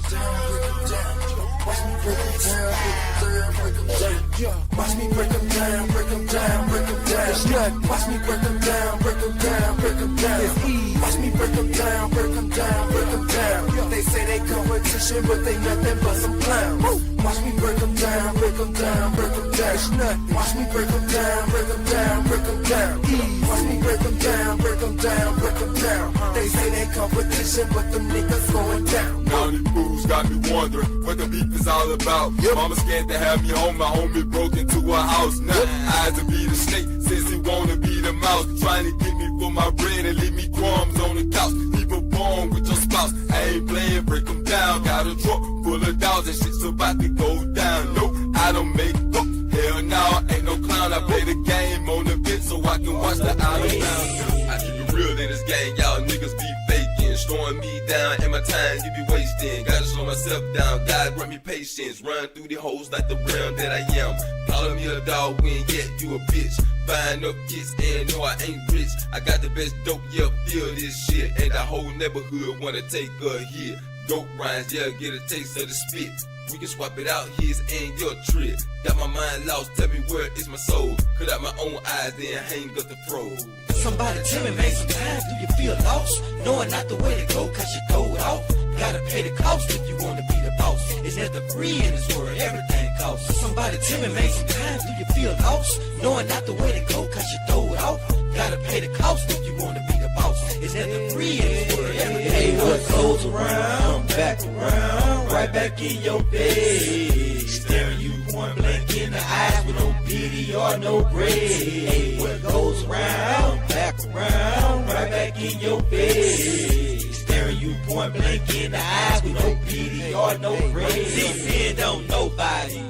Watch me break them down, break them down. Watch me break them down, break them down, break them down. It's nothing. Watch me break them down, break them down, break them down. It's easy. Watch me break them down, break them down, break them down. They say they competition, but they nothing but some clowns. Watch me break them down, break them down, break them down. It's nothing. Watch me break them down, break them down, break them down. Watch me break them down, break them down, break them down. They say they competition, but them niggas going down. Now these fools got me wondering what the beef is all about. Mama scared to have me home, my homie broke into her house. Now eyes to be the snake, since he wanna be the mouse. Trying to get me for my bread and leave me crumbs on the couch. People born with your spouse, I ain't playing, break them down. Got a truck full of dogs and shit's about to go down. No, I don't make up, hell no, ain't no clown. I play the game on the bit so I can watch the out of town. I keep it real in this game, y'all niggas be faking, slowing me down and my time you be wasting. Gotta slow myself down, God grant me patience. Run through the holes like the realm that I am. Calling me a dog when yet you a bitch. Buying up kids and no I ain't rich. I got the best dope, yeah, feel this shit. And the whole neighborhood wanna take a hit. Dope rhymes, yeah, get a taste of the spit. We can swap it out, his and your trip. Got my mind lost, tell me where is my soul. Cut out my own eyes, then hang up the fro. Somebody tell me, man, sometimes do you feel lost? Knowing not the way to go, cause you go off. Gotta pay the cost if you wanna be the boss. It's nothing free in this world, everything costs. Somebody tell me, man, sometimes do you feel lost? Knowing not the way to go, cause you throw it off. Gotta pay the cost if you wanna be the boss. It's nothing free in this world, everything costs. What goes around, back around, right back in your face. Staring you point blank in the eyes with no pity or no grace. What goes around, back around, right back in your face. Staring you point blank in the eyes with no pity or no grace. Depend on nobody.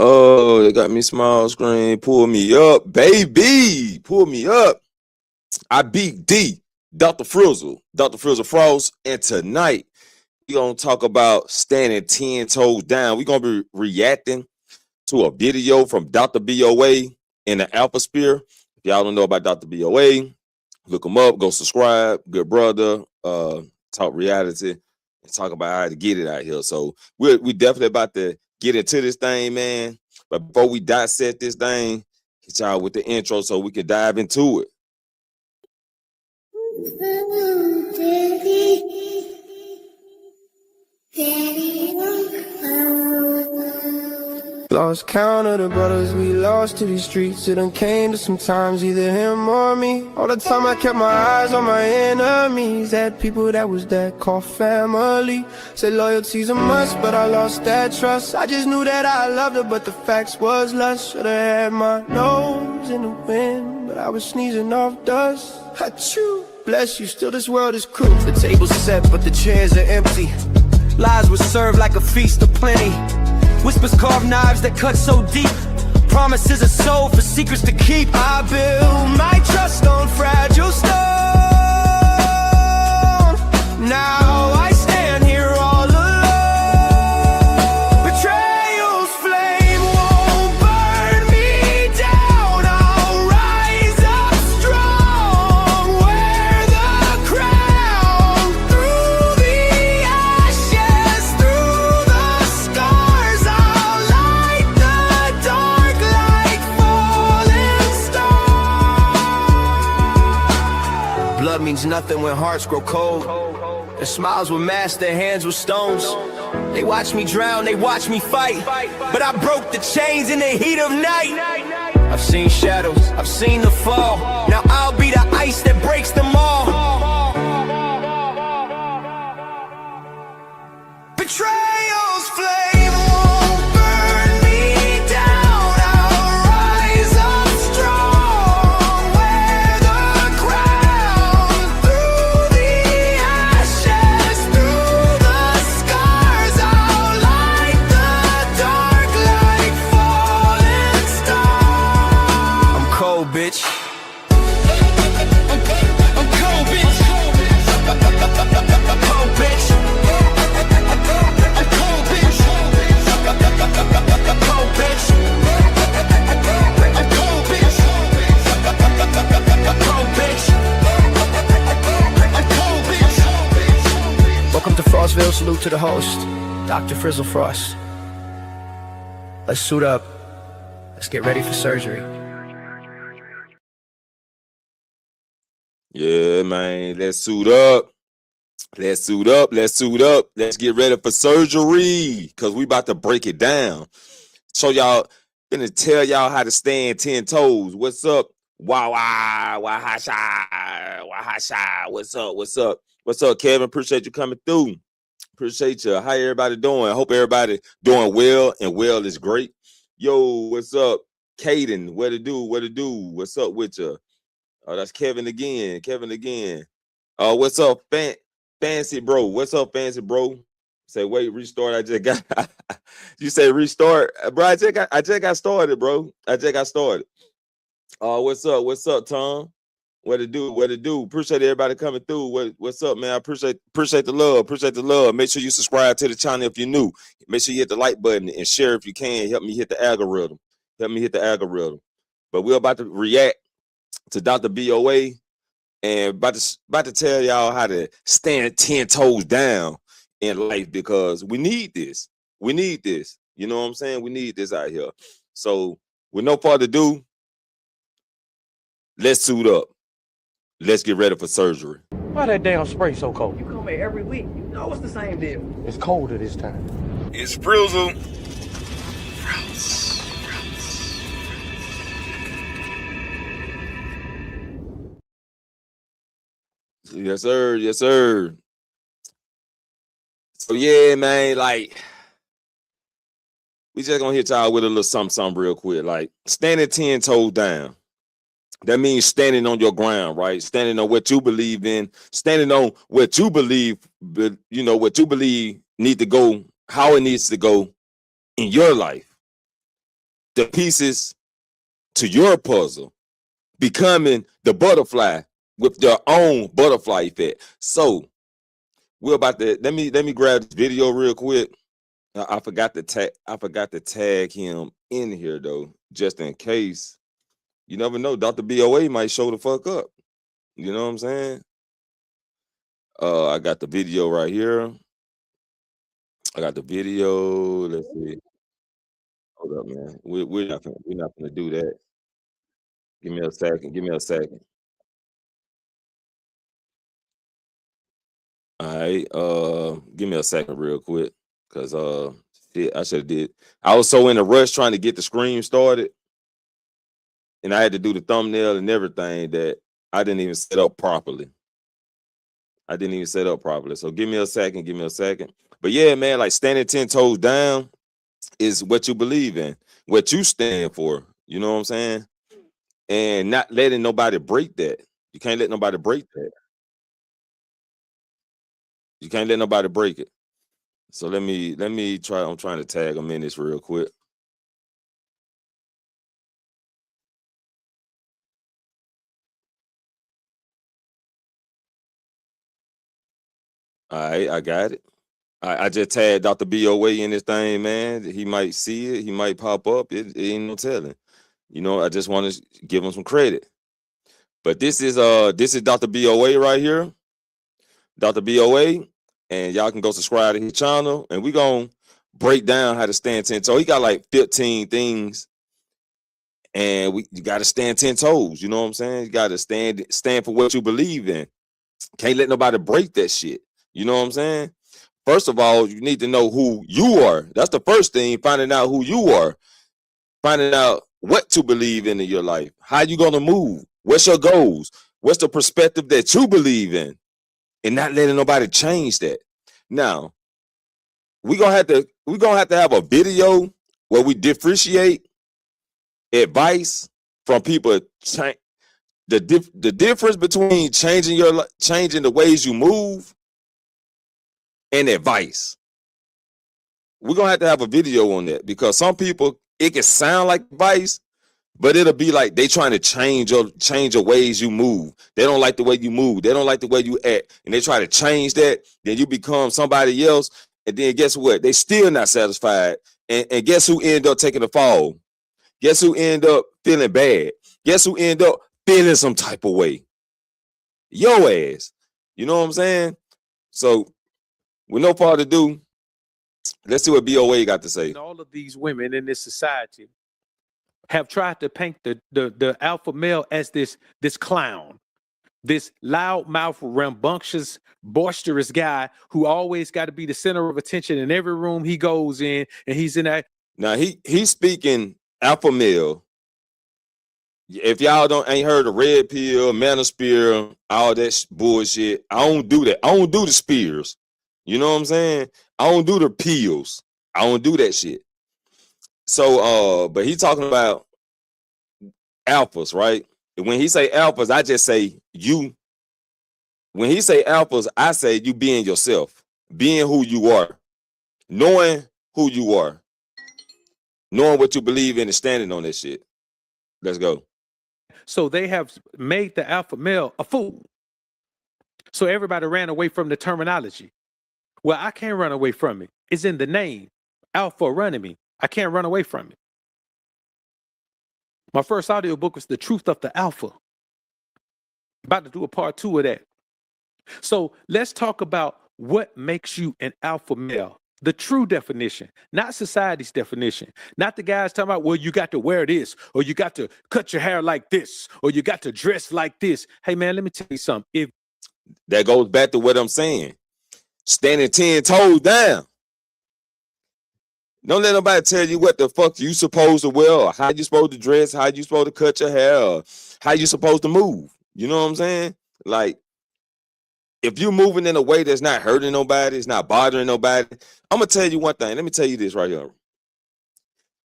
Oh, they got me small screen. Pull me up, baby. Pull me up. I beat D, Dr. Frizzle Frost. And tonight, we're going to talk about standing 10 toes down. We're going to be reacting to a video from Dr. BOA in the Alpha Sphere. If y'all don't know about Dr. BOA, look him up. Go subscribe. Good brother. Talk reality and talk about how to get it out here. So we definitely about to get into this thing, man. But before we dissect this thing, hit y'all with the intro so we can dive into it. Lost count of the brothers we lost to these streets. It done came to sometimes either him or me. All the time I kept my eyes on my enemies. Had people that was that called family. Said loyalty's a must, but I lost that trust. I just knew that I loved her, but the facts was lust. Should've had my nose in the wind, but I was sneezing off dust. Achoo, bless you, still this world is cruel. The table's set, but the chairs are empty. Lies were served like a feast of plenty. Whispers carve knives that cut so deep. Promises are sold for secrets to keep. I build my trust on fragile stone. Now I stand here all alone. Betrayal's flame won't burn me down. I'll rise up strong. Wear the crown. Through the ashes, through the scars, I'll light the dark like falling stars. Blood means nothing when hearts grow cold. Their smiles were masks, their hands were stones. They watched me drown, they watched me fight, but I broke the chains in the heat of night. I've seen shadows, I've seen the fall. Now I'll be the ice that breaks them all. Betrayal's flame won't burn me down. I'll rise up strong. Wear the crown. Through the ashes, through the scars, Welcome to Frostville. Salute to the host, Dr. Frizzle Frost. Let's suit up. Let's get ready for surgery. Yeah, man. Let's suit up. Let's suit up. Let's suit up. Let's get ready for surgery because we about to break it down. So y'all gonna tell y'all how to stand 10 toes. What's up? Wahasha. What's up? What's up? What's up, Kevin? Appreciate you coming through. Appreciate you. How everybody doing? I hope everybody doing well, and well is great. Yo, what's up? Caden, what to do? What to do? What's up with you? Oh, that's Kevin again. Kevin again. What's up, Fancy Bro? What's up, Fancy Bro? Say, wait, restart. I just got you say restart. Bro, I just got started, bro. I just got started. What's up? What's up, Tom? What to do? What to do? Appreciate everybody coming through. What's up, man? I appreciate the love. Appreciate the love. Make sure you subscribe to the channel if you're new. Make sure you hit the like button and share if you can. Help me hit the algorithm. But we're about to react to Dr. BOA and about to tell y'all how to stand 10 toes down in life because we need this. We need this. You know what I'm saying? We need this out here. So with no further ado, let's suit up. Let's get ready for surgery. Why that damn spray so cold? You come here every week. You know it's the same deal. It's colder this time. It's Frizzle. Yes, sir. Yes, sir. So yeah, man, like we just gonna hit y'all with a little something real quick. Like standing 10 toes down. That means standing on your ground, right? Standing on what you believe in, standing on what you believe, but you know what you believe need to go, how it needs to go in your life. The pieces to your puzzle, becoming the butterfly with their own butterfly effect. So we're about to let me grab this video real quick. I forgot to tag him in here though, just in case. You never know. Dr. BOA might show the fuck up. You know what I'm saying? I got the video right here. I got the video. Let's see. Hold up, man. We're not gonna do that. Give me a second. All right. Give me a second real quick. Cause shit, I should have did. I was so in a rush trying to get the stream started. And I had to do the thumbnail and everything that I didn't even set up properly. So give me a second. But yeah, man, like standing 10 toes down is what you believe in, what you stand for. You know what I'm saying? And not letting nobody break that. You can't let nobody break that. You can't let nobody break it. So let me try. I'm trying to tag them in this real quick. All right, I got it. I just tagged Dr. BOA in this thing, man. He might see it. He might pop up. It ain't no telling. You know, I just want to give him some credit. But this is Dr. BOA right here. Dr. BOA. And y'all can go subscribe to his channel. And we're going to break down how to stand 10 toes. He got like 15 things. And you got to stand 10 toes. You know what I'm saying? You got to stand for what you believe in. Can't let nobody break that shit. You know what I'm saying? First of all, you need to know who you are. That's the first thing, finding out who you are. Finding out what to believe in your life. How you going to move? What's your goals? What's the perspective that you believe in? And not letting nobody change that. Now, we're gonna have to have a video where we differentiate advice from people. The difference between changing the ways you move and advice. We're gonna have to have a video on that because some people, it can sound like advice, but it'll be like they trying to change your ways you move. They don't like the way you move. They don't like the way you act, and they try to change that. Then you become somebody else, and then guess what? They still not satisfied. And guess who end up taking the fall? Guess who end up feeling bad? Guess who end up feeling some type of way? Your ass. You know what I'm saying? So with no further ado, let's see what BOA got to say. All of these women in this society have tried to paint the alpha male as this clown, this loudmouth, rambunctious, boisterous guy who always got to be the center of attention in every room he goes in, and he's in that. Now he's speaking alpha male. If y'all ain't heard of red pill, manosphere, all that bullshit, I don't do that. I don't do the spears. You know what I'm saying? I don't do the pills. I don't do that shit. So, but he talking about alphas, right? And when he say alphas, I just say you. When he say alphas, I say you being yourself, being who you are, knowing who you are, knowing what you believe in and standing on that shit. Let's go. So they have made the alpha male a fool. So everybody ran away from the terminology. Well, I can't run away from it. It's in the name. Alpha running me. I can't run away from it. My first audiobook was The Truth of the Alpha. About to do a part 2 of that. So let's talk about what makes you an alpha male. The true definition, not society's definition. Not the guys talking about, well, you got to wear this, or you got to cut your hair like this, or you got to dress like this. Hey, man, let me tell you something. If that goes back to what I'm saying. Standing 10 toes down. Don't let nobody tell you what the fuck you supposed to wear, or how you supposed to dress, how you supposed to cut your hair, or how you supposed to move. You know what I'm saying? Like, if you're moving in a way that's not hurting nobody, it's not bothering nobody, I'm going to tell you one thing. Let me tell you this right here.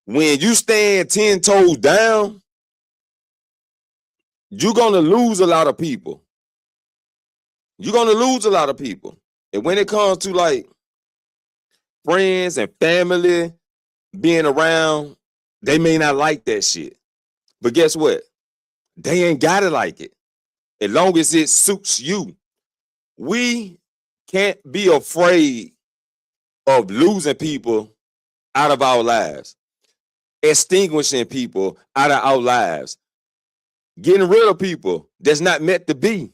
When you stand 10 toes down, you're going to lose a lot of people. You're going to lose a lot of people. And when it comes to like friends and family being around, they may not like that shit. But guess what? They ain't got to like it. As long as it suits you. We can't be afraid of losing people out of our lives, extinguishing people out of our lives, getting rid of people that's not meant to be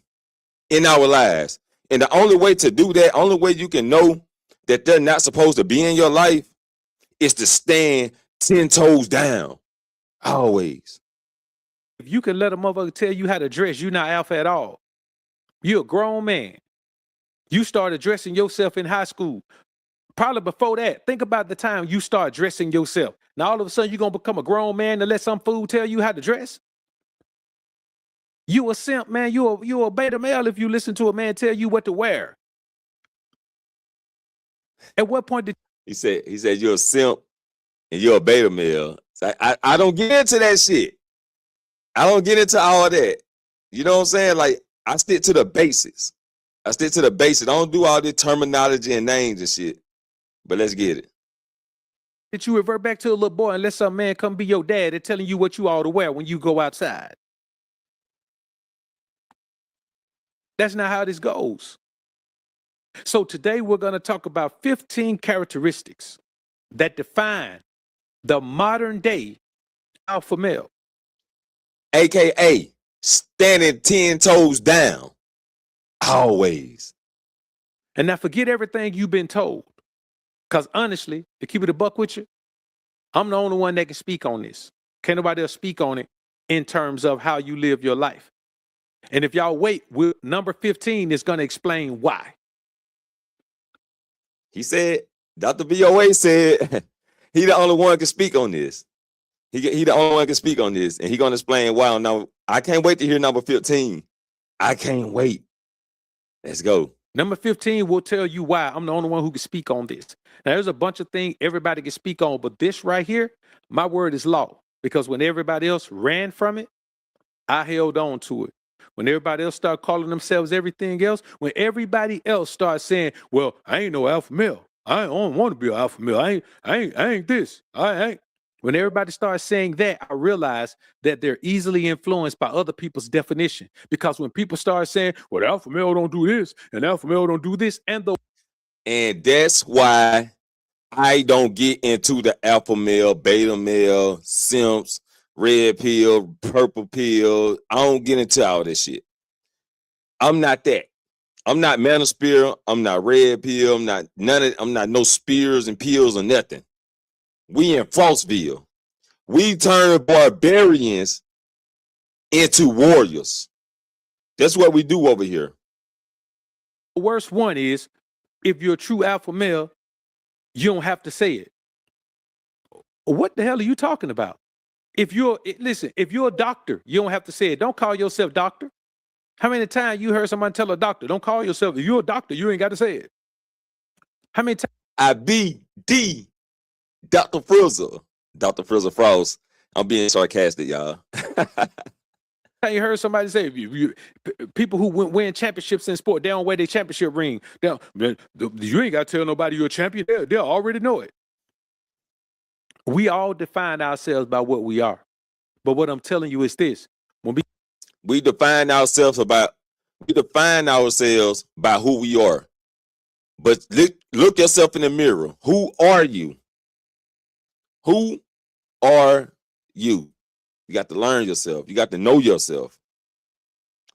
in our lives. And the only way to do that, only way you can know that they're not supposed to be in your life is to stand 10 toes down. Always. If you can let a motherfucker tell you how to dress, you're not alpha at all. You're a grown man. You started dressing yourself in high school. Probably before that, think about the time you start dressing yourself. Now, all of a sudden, you're going to become a grown man to let some fool tell you how to dress? You a simp, man. You a beta male if you listen to a man tell you what to wear. At what point did... He said you're a simp and you're a beta male. So I don't get into that shit. I don't get into all that. You know what I'm saying? Like, I stick to the basics. I don't do all this terminology and names and shit. But let's get it. Did you revert back to a little boy and let some man come be your dad and telling you what you ought to wear when you go outside? That's not how this goes. So today we're going to talk about 15 characteristics that define the modern day alpha male. AKA standing 10 toes down. Always. And now forget everything you've been told. Because honestly, to keep it a buck with you, I'm the only one that can speak on this. Can't nobody else speak on it in terms of how you live your life. And if y'all wait, number 15 is going to explain why. He said, Dr. BOA said, he the only one can speak on this. He the only one can speak on this. And he going to explain why. Now, I can't wait to hear number 15. I can't wait. Let's go. Number 15 will tell you why I'm the only one who can speak on this. Now, there's a bunch of things everybody can speak on, but this right here, my word is law. Because when everybody else ran from it, I held on to it. When everybody else started calling themselves everything else, when everybody else started saying, well, I ain't no alpha male. I don't want to be an alpha male. I ain't this. I ain't. When everybody starts saying that, I realize that they're easily influenced by other people's definition. Because when people start saying, well, the alpha male don't do this, and the alpha male don't do this, and that's why I don't get into the alpha male, beta male, simps, red pill, purple pill. I don't get into all this shit. I'm not that. I'm not Manosphere. I'm not Red Pill. I'm not no Spears and Pills or nothing. We in Frostville. We turn barbarians into warriors. That's what we do over here. The worst one is if you're a true alpha male, you don't have to say it. What the hell are you talking about? If you're a doctor, you don't have to say it. Don't call yourself doctor. How many times you heard somebody tell a doctor, don't call yourself, if you're a doctor, you ain't got to say it. How many times? I be D. Dr. Frizzle. Dr. Frizzle Frost. I'm being sarcastic, y'all. You heard somebody say, people who win championships in sport, they don't wear their championship ring. You ain't got to tell nobody you're a champion. They'll already know it. We all define ourselves by what we are. But what I'm telling you is this. When we define ourselves by who we are. But look yourself in the mirror. Who are you? Who are you? You got to learn yourself. You got to know yourself.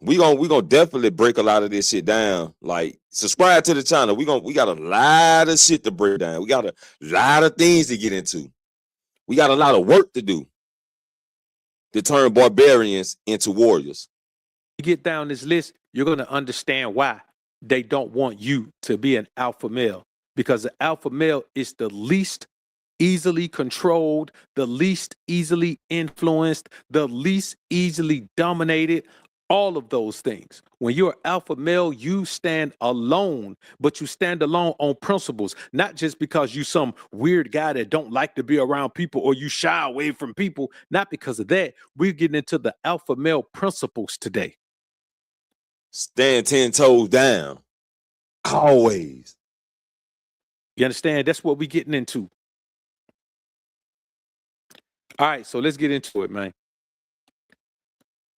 We gonna definitely break a lot of this shit down. Like, subscribe to the channel. We got a lot of shit to break down. We got a lot of things to get into. We got a lot of work to do to turn barbarians into warriors. You get down this list, you're gonna understand why they don't want you to be an alpha male, because the alpha male is the least easily controlled, the least easily influenced, the least easily dominated, all of those things. When you're alpha male, you stand alone, but you stand alone on principles, not just because you some weird guy that don't like to be around people or you shy away from people. Not because of that. We're getting into the alpha male principles today. Stand 10 toes down. Always. You understand? That's what we're getting into. All right, so let's get into it, man.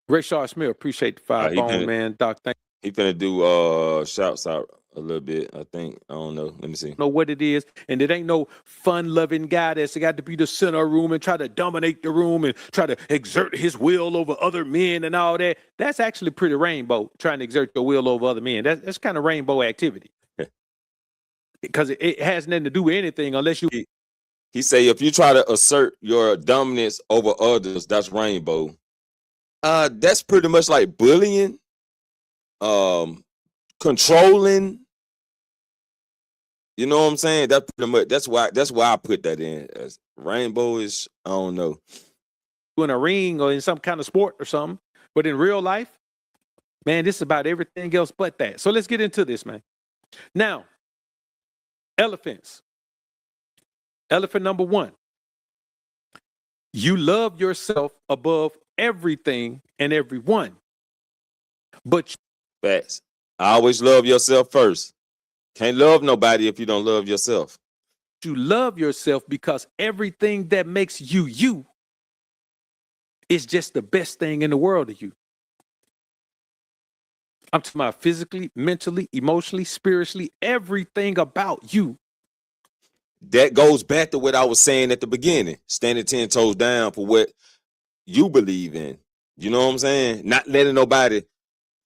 Ray Shaw Smith, appreciate the $5 man. Doc, thank you. He finna do shouts out a little bit, I think. I don't know. Let me see. Know what it is, and it ain't no fun-loving guy that's got to be the center of the room and try to dominate the room and try to exert his will over other men and all that. That's actually pretty rainbow, trying to exert your will over other men. That's kind of rainbow activity. Because it has nothing to do with anything unless you... He say if you try to assert your dominance over others, that's rainbow. That's pretty much like bullying, controlling. You know what I'm saying? That's pretty much that's why I put that in as rainbow is, I don't know. In a ring or in some kind of sport or something, but in real life, man, this is about everything else but that. So let's get into this, man. Now, elephants. Elephant number 1. You love yourself above everything and everyone. But facts. I always love yourself first. Can't love nobody if you don't love yourself. You love yourself because everything that makes you you is just the best thing in the world to you. I'm talking about physically, mentally, emotionally, spiritually, everything about you. That goes back to what I was saying at the beginning. Standing 10 toes down for what you believe in. You know what I'm saying? Not letting nobody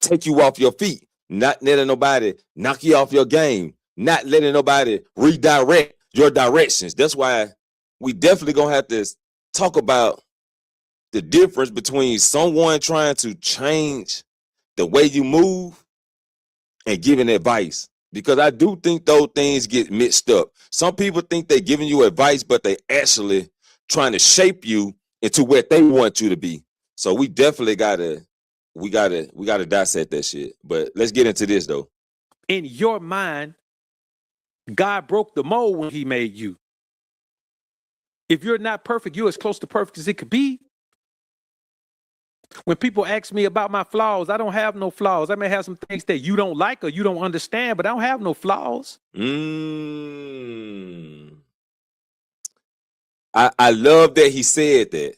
take you off your feet. Not letting nobody knock you off your game. Not letting nobody redirect your directions. That's why we definitely gonna have to talk about the difference between someone trying to change the way you move and giving advice. Because I do think those things get mixed up. Some people think they're giving you advice, but they actually trying to shape you into what they want you to be. So we definitely gotta dissect that shit. But let's get into this though. In your mind, God broke the mold when he made you. If you're not perfect, you're as close to perfect as it could be. When people ask me about my flaws, I don't have no flaws. I may have some things that you don't like or you don't understand, but I don't have no flaws. I love that he said that.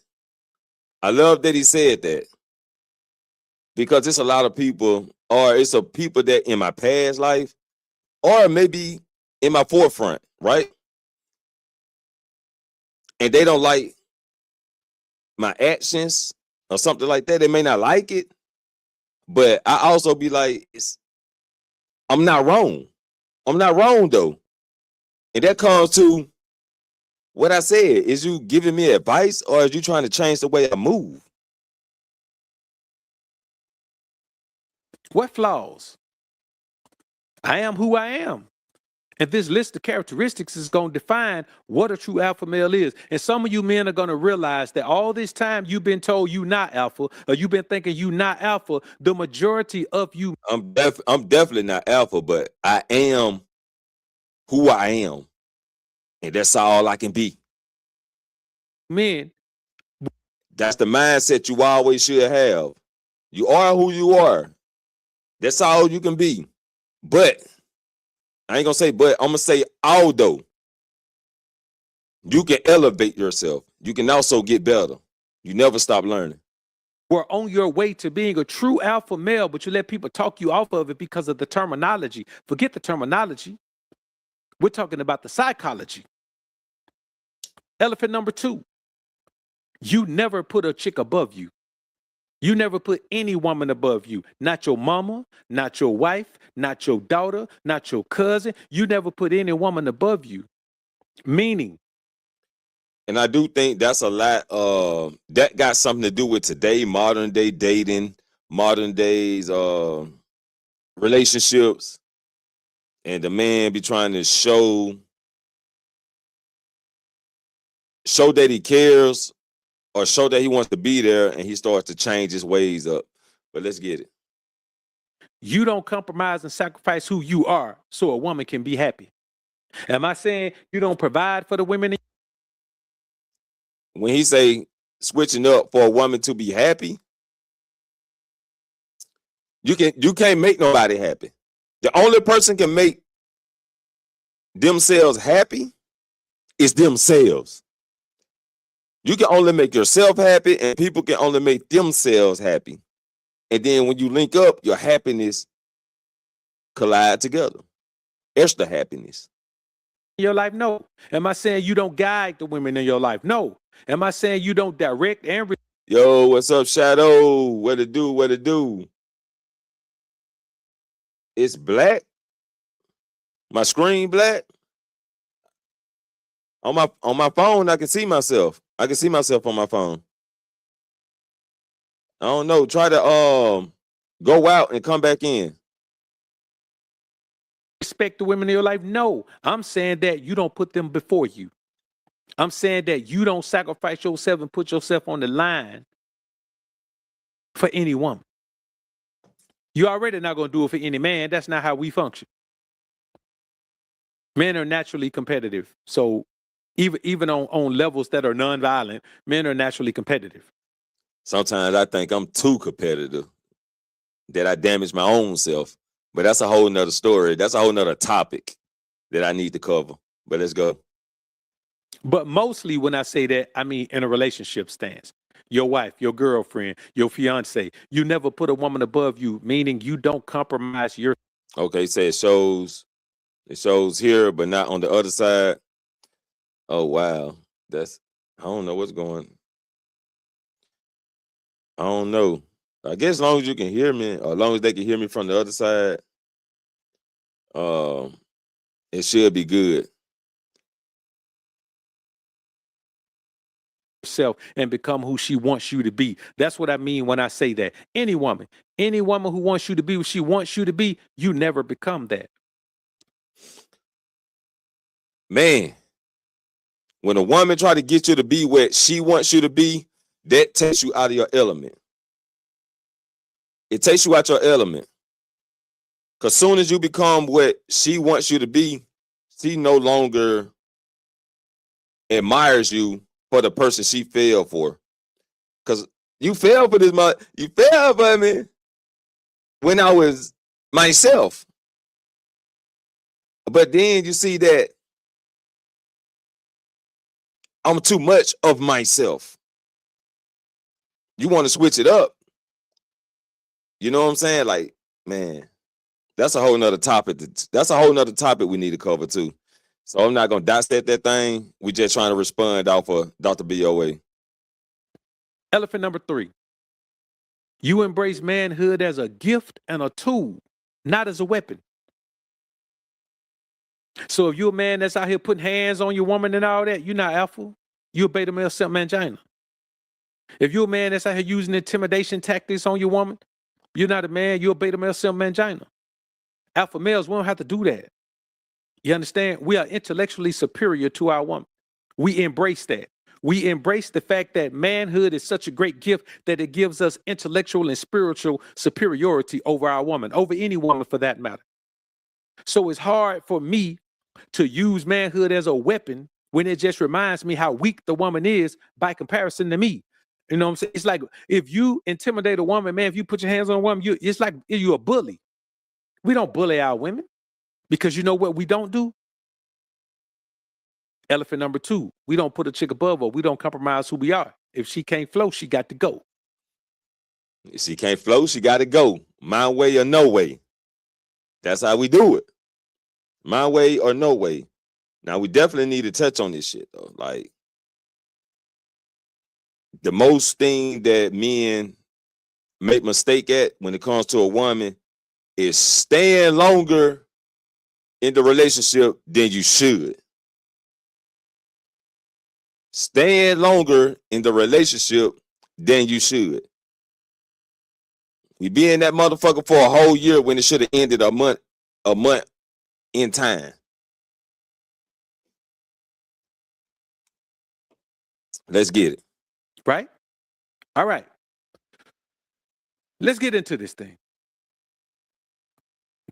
I love that he said that. Because it's a lot of people, or it's a people that in my past life, or maybe in my forefront, right? And they don't like my actions or something like that. They may not like it, but I also be like, I'm not wrong. I'm not wrong though. And that comes to what I said. Is you giving me advice or is you trying to change the way I move? What flaws? I am who I am. And this list of characteristics is going to define what a true alpha male is. And some of you men are going to realize that all this time you've been told you not alpha, or you've been thinking you not alpha. The majority of you I'm definitely not alpha, but I am who I am. And that's all I can be. men, That's the mindset you always should have. You are who you are. That's all you can be. But I ain't gonna say but, I'm gonna say although you can elevate yourself, you can also get better. You never stop learning. were on your way to being a true alpha male, but you let people talk you off of it because of the terminology. Forget the terminology. We're talking about the psychology. Elephant number 2. You never put a chick above you. You never put any woman above you. Not your mama, not your wife, not your daughter, not your cousin. You never put any woman above you. Meaning, And I do think that's a lot. That got something to do with today, modern day dating, modern days relationships, and the man be trying to show that he cares or show that he wants to be there, and he starts to change his ways up. But let's get it. you don't compromise and sacrifice who you are so a woman can be happy. Am I saying you don't provide for the women? When he say switching up for a woman to be happy, you can't make nobody happy. The only person can make themselves happy is themselves. You can only make yourself happy, and people can only make themselves happy. And then when you link up, your happiness collide together. Extra happiness. In your life? No. Am I saying you don't guide the women in your life? No. Am I saying you don't direct and Yo, what's up, Shadow? What it do? What it do? It's black. My screen black. On my phone, I can see myself. I can see myself on my phone. I don't know. Try to go out and come back in. respect the women in your life? No. I'm saying that you don't put them before you. I'm saying that you don't sacrifice yourself and put yourself on the line for any woman. You're already not going to do it for any man. That's not how we function. Men are naturally competitive. So even on levels that are nonviolent, men are naturally competitive. Sometimes I think I'm too competitive, that I damage my own self. But that's a whole nother story. That's a whole nother topic that I need to cover. But let's go. But mostly when I say that, I mean in a relationship stance. Your wife, your girlfriend, your fiance. You never put a woman above you, meaning you don't compromise your. Okay, say it shows here, but not on the other side. Oh wow. I don't know what's going. I don't know. I guess as long as you can hear me, or as long as they can hear me from the other side, it should be good. Yourself and become who she wants you to be. That's what I mean when I say that. Any woman who wants you to be what she wants you to be, you never become that. Man, when a woman try to get you to be what she wants you to be, that takes you out of your element. It takes you out your element. Because soon as you become what she wants you to be, she no longer admires you for the person she fell for. Because you fell for this mother. You fell for me when I was myself. But then you see that I'm too much of myself. You want to switch it up. You know what I'm saying? Like, man, that's a whole nother topic. That's a whole nother topic we need to cover too. So I'm not going to dissect that thing. We just trying to respond off of Dr. BOA. Elephant number 3. You embrace manhood as a gift and a tool, not as a weapon. So if you're a man that's out here putting hands on your woman and all that, you're not alpha. You're a beta male simp mangina. If you're a man that's out here using intimidation tactics on your woman, you're not a man, you're a beta male simp mangina. Alpha males, we don't have to do that. You understand? We are intellectually superior to our woman. We embrace that. We embrace the fact that manhood is such a great gift that it gives us intellectual and spiritual superiority over our woman, over any woman for that matter. So it's hard for me to use manhood as a weapon when it just reminds me how weak the woman is by comparison to me. You know what I'm saying? It's like if you intimidate a woman, man, if you put your hands on a woman, it's like you're a bully. We don't bully our women because you know what we don't do? Elephant number 2, we don't put a chick above her. We don't compromise who we are. If she can't flow, she got to go. If she can't flow, she got to go. My way or no way. That's how we do it. My way or no way. Now, we definitely need to touch on this shit, though. Like, the most thing that men make mistake at when it comes to a woman is staying longer in the relationship than you should. Staying longer in the relationship than you should. We be in that motherfucker for a whole year when it should have ended a month in time. Let's get it. Right? All right. Let's get into this thing.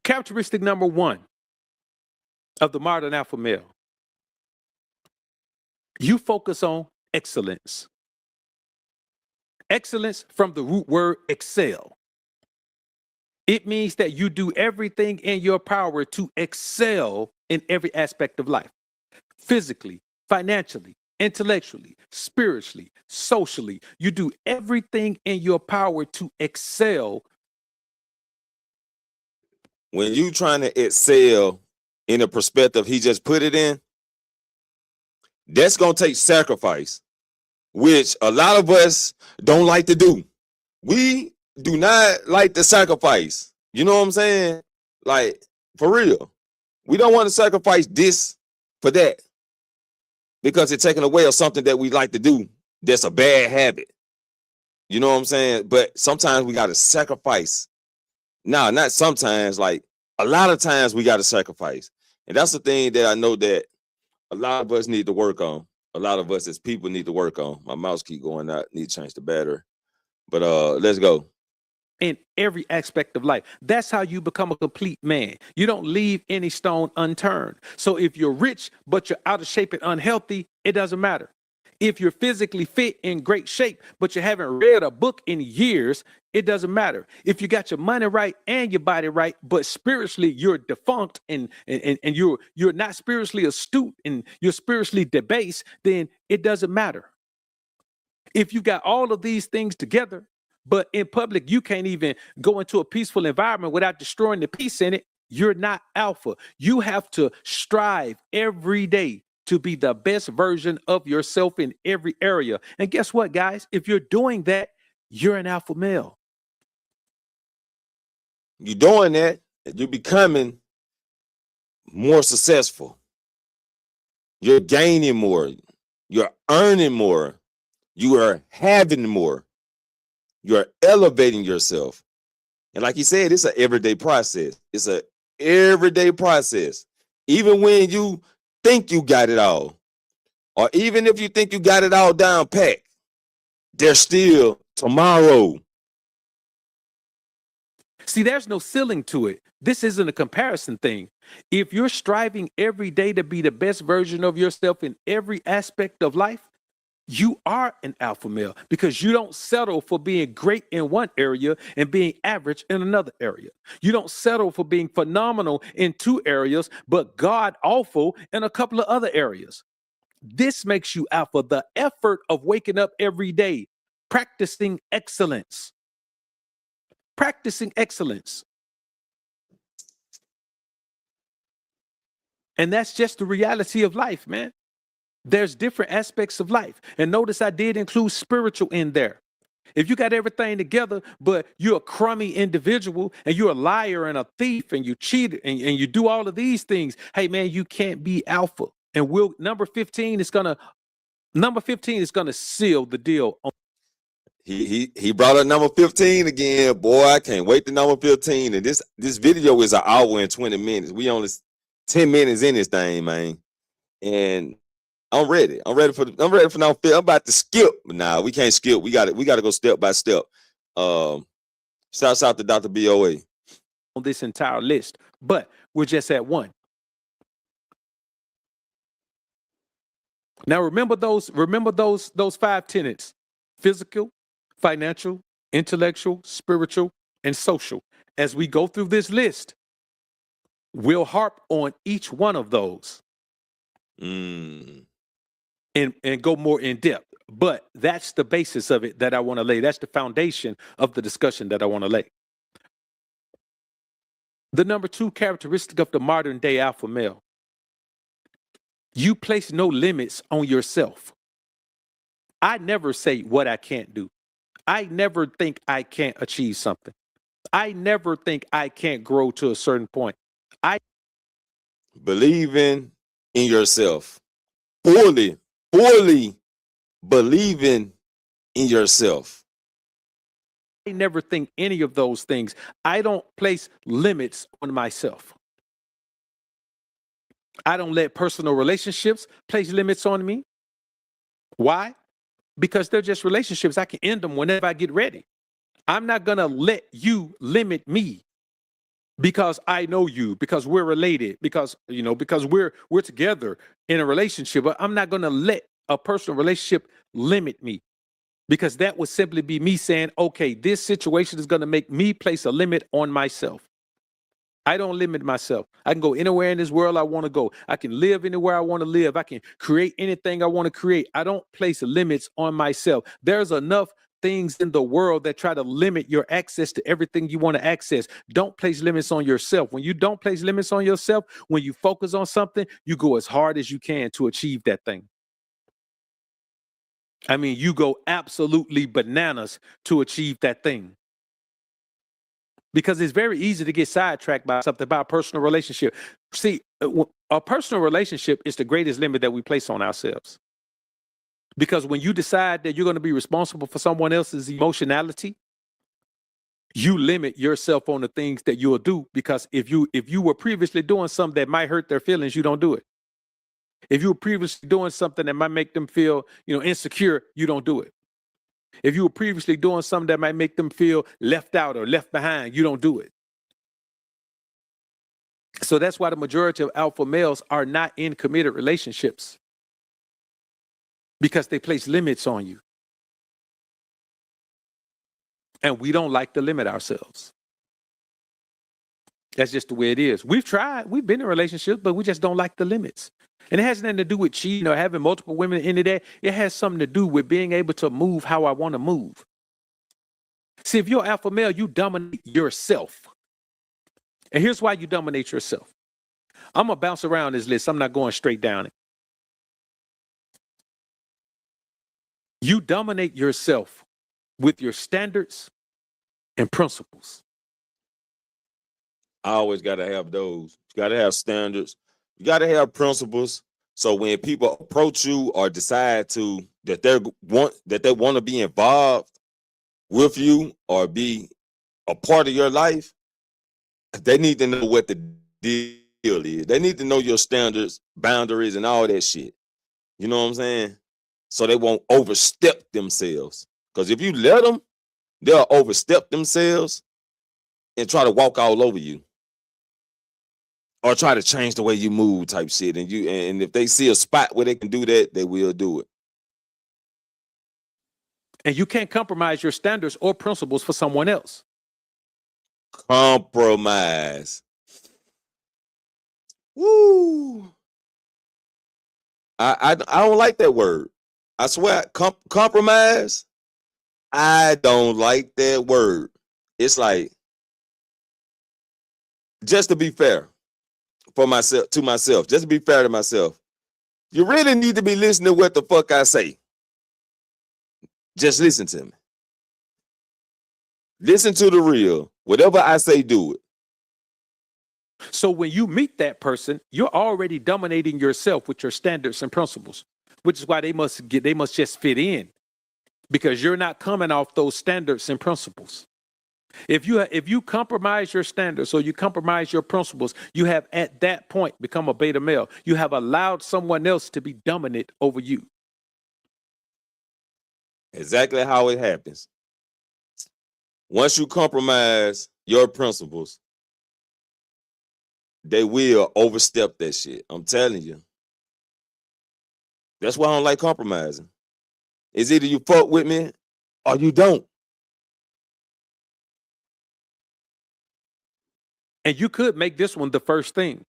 Characteristic number 1 of the modern alpha male. You focus on excellence. Excellence from the root word excel. It means that you do everything in your power to excel in every aspect of life. Physically, financially, intellectually, spiritually, socially. You do everything in your power to excel. When you trying to excel in the perspective he just put it in, that's going to take sacrifice, which a lot of us don't like to do. We do not like to sacrifice. You know what I'm saying? Like, for real. We don't want to sacrifice this for that because it's taking away of something that we like to do that's a bad habit. You know what I'm saying? But sometimes we got to sacrifice. No, not sometimes. Like, a lot of times we got to sacrifice. And that's the thing that I know that a lot of us need to work on. A lot of us as people need to work on. My mouse keep going out. Need to change the battery. But let's go. In every aspect of life. That's how you become a complete man. You don't leave any stone unturned. So if you're rich, but you're out of shape and unhealthy, it doesn't matter. If you're physically fit in great shape, but you haven't read a book in years, it doesn't matter. If you got your money right and your body right, but spiritually you're defunct and you're not spiritually astute and you're spiritually debased, then it doesn't matter. If you got all of these things together, but in public you can't even go into a peaceful environment without destroying the peace in it, you're not alpha. You have to strive every day to be the best version of yourself in every area. And guess what, guys? If you're doing that, you're an alpha male. You're doing that, you're becoming more successful. You're gaining more. You're earning more. You are having more. You're elevating yourself. And like he said, it's an everyday process. It's an everyday process. Even when you think you got it all, or even if you think you got it all down pat, there's still tomorrow. See, there's no ceiling to it. This isn't a comparison thing. If you're striving every day to be the best version of yourself in every aspect of life, you are an alpha male because you don't settle for being great in one area and being average in another area. You don't settle for being phenomenal in 2 areas, but God awful in a couple of other areas. This makes you alpha. The effort of waking up every day, practicing excellence. Practicing excellence. And that's just the reality of life, man. There's different aspects of life. And notice I did include spiritual in there. If you got everything together, but you're a crummy individual and you're a liar and a thief and you cheat and you do all of these things, hey man, you can't be alpha. And number 15 is gonna seal the deal. He brought up number 15 again. Boy, I can't wait to number 15. And this video is an hour and 20 minutes. We only 10 minutes in this thing, man. And I'm ready. I'm ready for number 15. I'm about to skip, but nah, we can't skip. We got to go step by step. Shouts out to Dr. BOA On this entire list, but we're just at one. Now remember those 5 tenets: physical, financial, intellectual, spiritual, and social. As we go through this list, we'll harp on each one of those and go more in depth. But that's the basis of it that I want to lay. That's the foundation of the discussion that I want to lay. The number 2 characteristic of the modern day alpha male: you place no limits on yourself. I never say what I can't do. I never think I can't achieve something. I never think I can't grow to a certain point. I believing in yourself. Fully believing in yourself. I never think any of those things. I don't place limits on myself. I don't let personal relationships place limits on me. Why? Because they're just relationships. I can end them whenever I get ready. I'm not going to let you limit me because I know you, because we're related, because we're together in a relationship. But I'm not going to let a personal relationship limit me, because that would simply be me saying, okay, this situation is going to make me place a limit on myself. I don't limit myself. I can go anywhere in this world I want to go. I can live anywhere I want to live. I can create anything I want to create. I don't place limits on myself. There's enough things in the world that try to limit your access to everything you want to access. Don't place limits on yourself. When you don't place limits on yourself, when you focus on something, you go as hard as you can to achieve that thing. I mean, you go absolutely bananas to achieve that thing. Because it's very easy to get sidetracked by something, by a personal relationship. See, a personal relationship is the greatest limit that we place on ourselves. Because when you decide that you're going to be responsible for someone else's emotionality, you limit yourself on the things that you'll do. Because if you were previously doing something that might hurt their feelings, you don't do it. If you were previously doing something that might make them feel, insecure, you don't do it. If you were previously doing something that might make them feel left out or left behind, you don't do it. So that's why the majority of alpha males are not in committed relationships, because they place limits on you. And we don't like to limit ourselves. That's just the way it is. We've tried. We've been in relationships, but we just don't like the limits. And it has nothing to do with cheating or having multiple women in that. It has something to do with being able to move how I want to move. See, if you're alpha male, you dominate yourself. And here's why you dominate yourself. I'm going to bounce around this list. I'm not going straight down it. You dominate yourself with your standards and principles. I always got to have those. You got to have standards. You got to have principles. So when people approach you or decide that they want to be involved with you or be a part of your life, they need to know what the deal is. They need to know your standards, boundaries, and all that shit. You know what I'm saying? So they won't overstep themselves. Because if you let them, they'll overstep themselves and try to walk all over you. Or try to change the way you move type shit. And if they see a spot where they can do that, they will do it. And you can't compromise your standards or principles for someone else. Compromise. Woo. I don't like that word. I swear, compromise. I don't like that word. It's like, just to be fair. To myself, just to be fair to myself, you really need to be listening to what the fuck I say. Just listen to me. Listen to the real. Whatever I say, do it. So when you meet that person, you're already dominating yourself with your standards and principles, which is why they must just fit in, because you're not coming off those standards and principles. If you compromise your standards or you compromise your principles, you have at that point become a beta male. You have allowed someone else to be dominant over you. Exactly how it happens. Once you compromise your principles, they will overstep that shit. I'm telling you. That's why I don't like compromising. It's either you fuck with me or you don't. And you could make this one the first thing.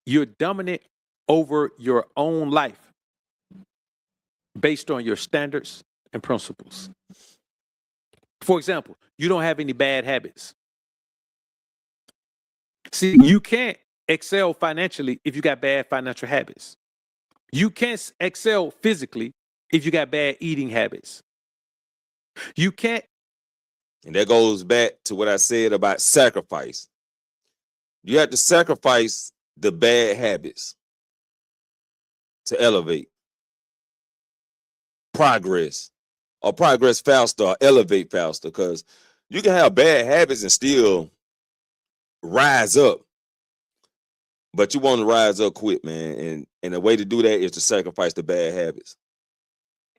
You're dominant over your own life based on your standards and principles. For example, you don't have any bad habits. See, you can't excel financially if you got bad financial habits. You can't excel physically if you got bad eating habits. You can't. And that goes back to what I said about sacrifice. You have to sacrifice the bad habits to elevate, progress, or progress faster, or elevate faster. Because you can have bad habits and still rise up, but you want to rise up quick, man. And the way to do that is to sacrifice the bad habits.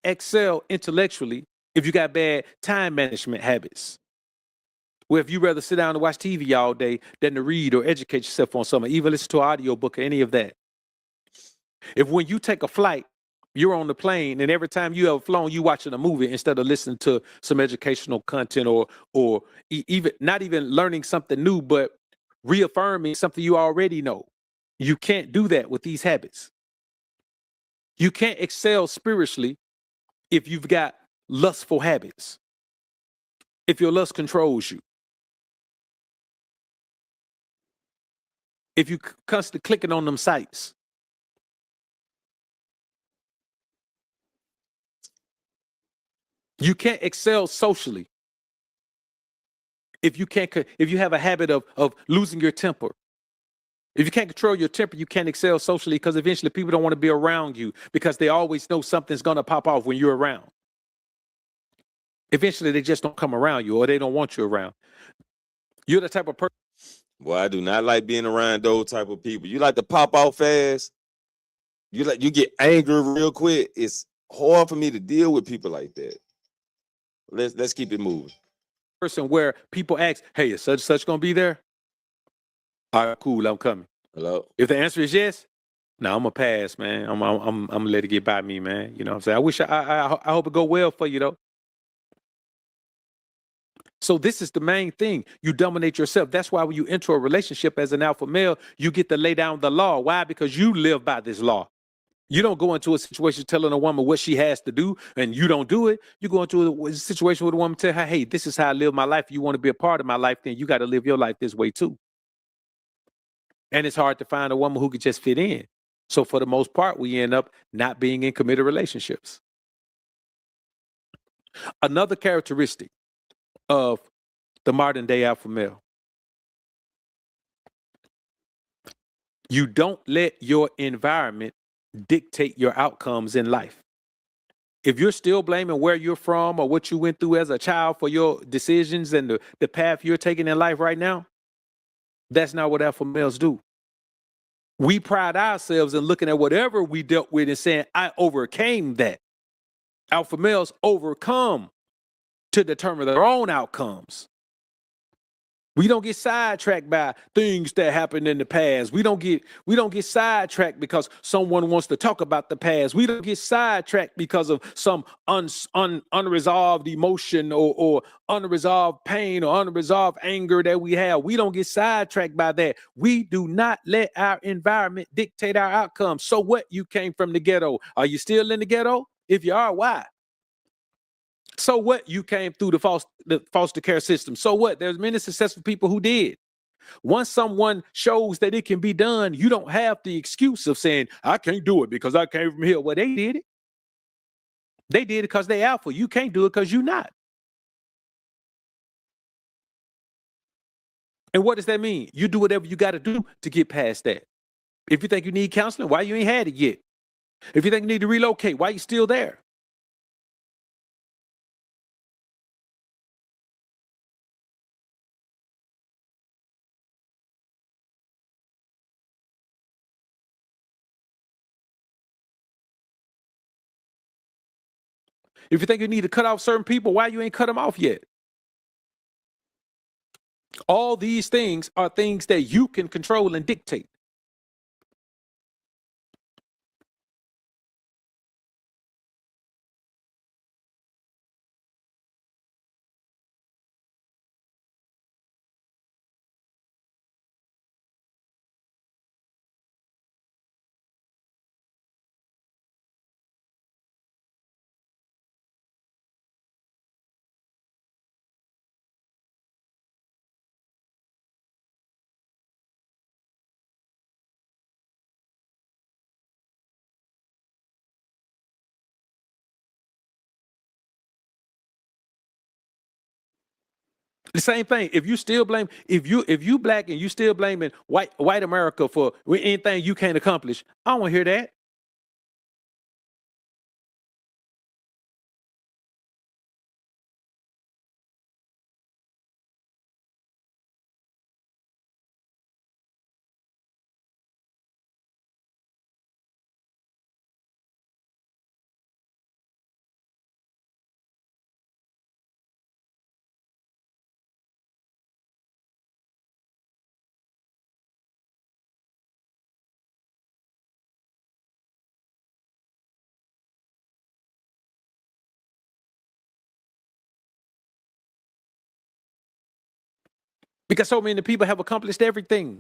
Excel intellectually if you got bad time management habits. Where if you rather sit down and watch TV all day than to read or educate yourself on something, even listen to an audiobook or any of that. If when you take a flight, you're on the plane, and every time you have flown, you watching a movie instead of listening to some educational content or even not even learning something new, but reaffirming something you already know. You can't do that with these habits. You can't excel spiritually if you've got lustful habits. If your lust controls you. If you constantly clicking on them sites. You can't excel socially if you have a habit of losing your temper. If you can't control your temper, you can't excel socially, because eventually people don't want to be around you because they always know something's going to pop off when you're around. Eventually they just don't come around you, or they don't want you around. You're the type of person. Well, I do not like being around those type of people. You like to pop out fast. You get angry real quick. It's hard for me to deal with people like that. Let's keep it moving. Person where people ask, "Hey, is such gonna be there?" All right, cool, I'm coming. Hello. If the answer is yes, now I'm gonna pass, man. I'm gonna let it get by me, man. You know what I'm saying? I wish I hope it go well for you though. So this is the main thing. You dominate yourself. That's why when you enter a relationship as an alpha male, you get to lay down the law. Why? Because you live by this law. You don't go into a situation telling a woman what she has to do and you don't do it. You go into a situation with a woman, tell her, "Hey, this is how I live my life. You want to be a part of my life, then you got to live your life this way too." And it's hard to find a woman who could just fit in. So for the most part, we end up not being in committed relationships. Another characteristic of the modern day alpha male: you don't let your environment dictate your outcomes in life. If you're still blaming where you're from or what you went through as a child for your decisions and the path you're taking in life right now, that's not what alpha males do. We pride ourselves in looking at whatever we dealt with and saying, "I overcame that." Alpha males overcome to determine their own outcomes. We don't get sidetracked by things that happened in the past. We don't get sidetracked because someone wants to talk about the past. We don't get sidetracked because of some unresolved emotion or unresolved pain or unresolved anger that we have. We don't get sidetracked by that. We do not let our environment dictate our outcomes. So what? You came from the ghetto. Are you still in the ghetto? If you are, why? So what? You came through the foster care system. So what? There's many successful people who did. Once someone shows that it can be done, you don't have the excuse of saying, "I can't do it because I came from here." Well, they did it. They did it because they alpha. You can't do it because you're not. And what does that mean? You do whatever you got to do to get past that. If you think you need counseling, why you ain't had it yet? If you think you need to relocate, why you still there? If you think you need to cut off certain people, why you ain't cut them off yet? All these things are things that you can control and dictate. The same thing. If you still blame, if you black and you still blaming white America for anything you can't accomplish, I don't want to hear that. Because so many people have accomplished everything.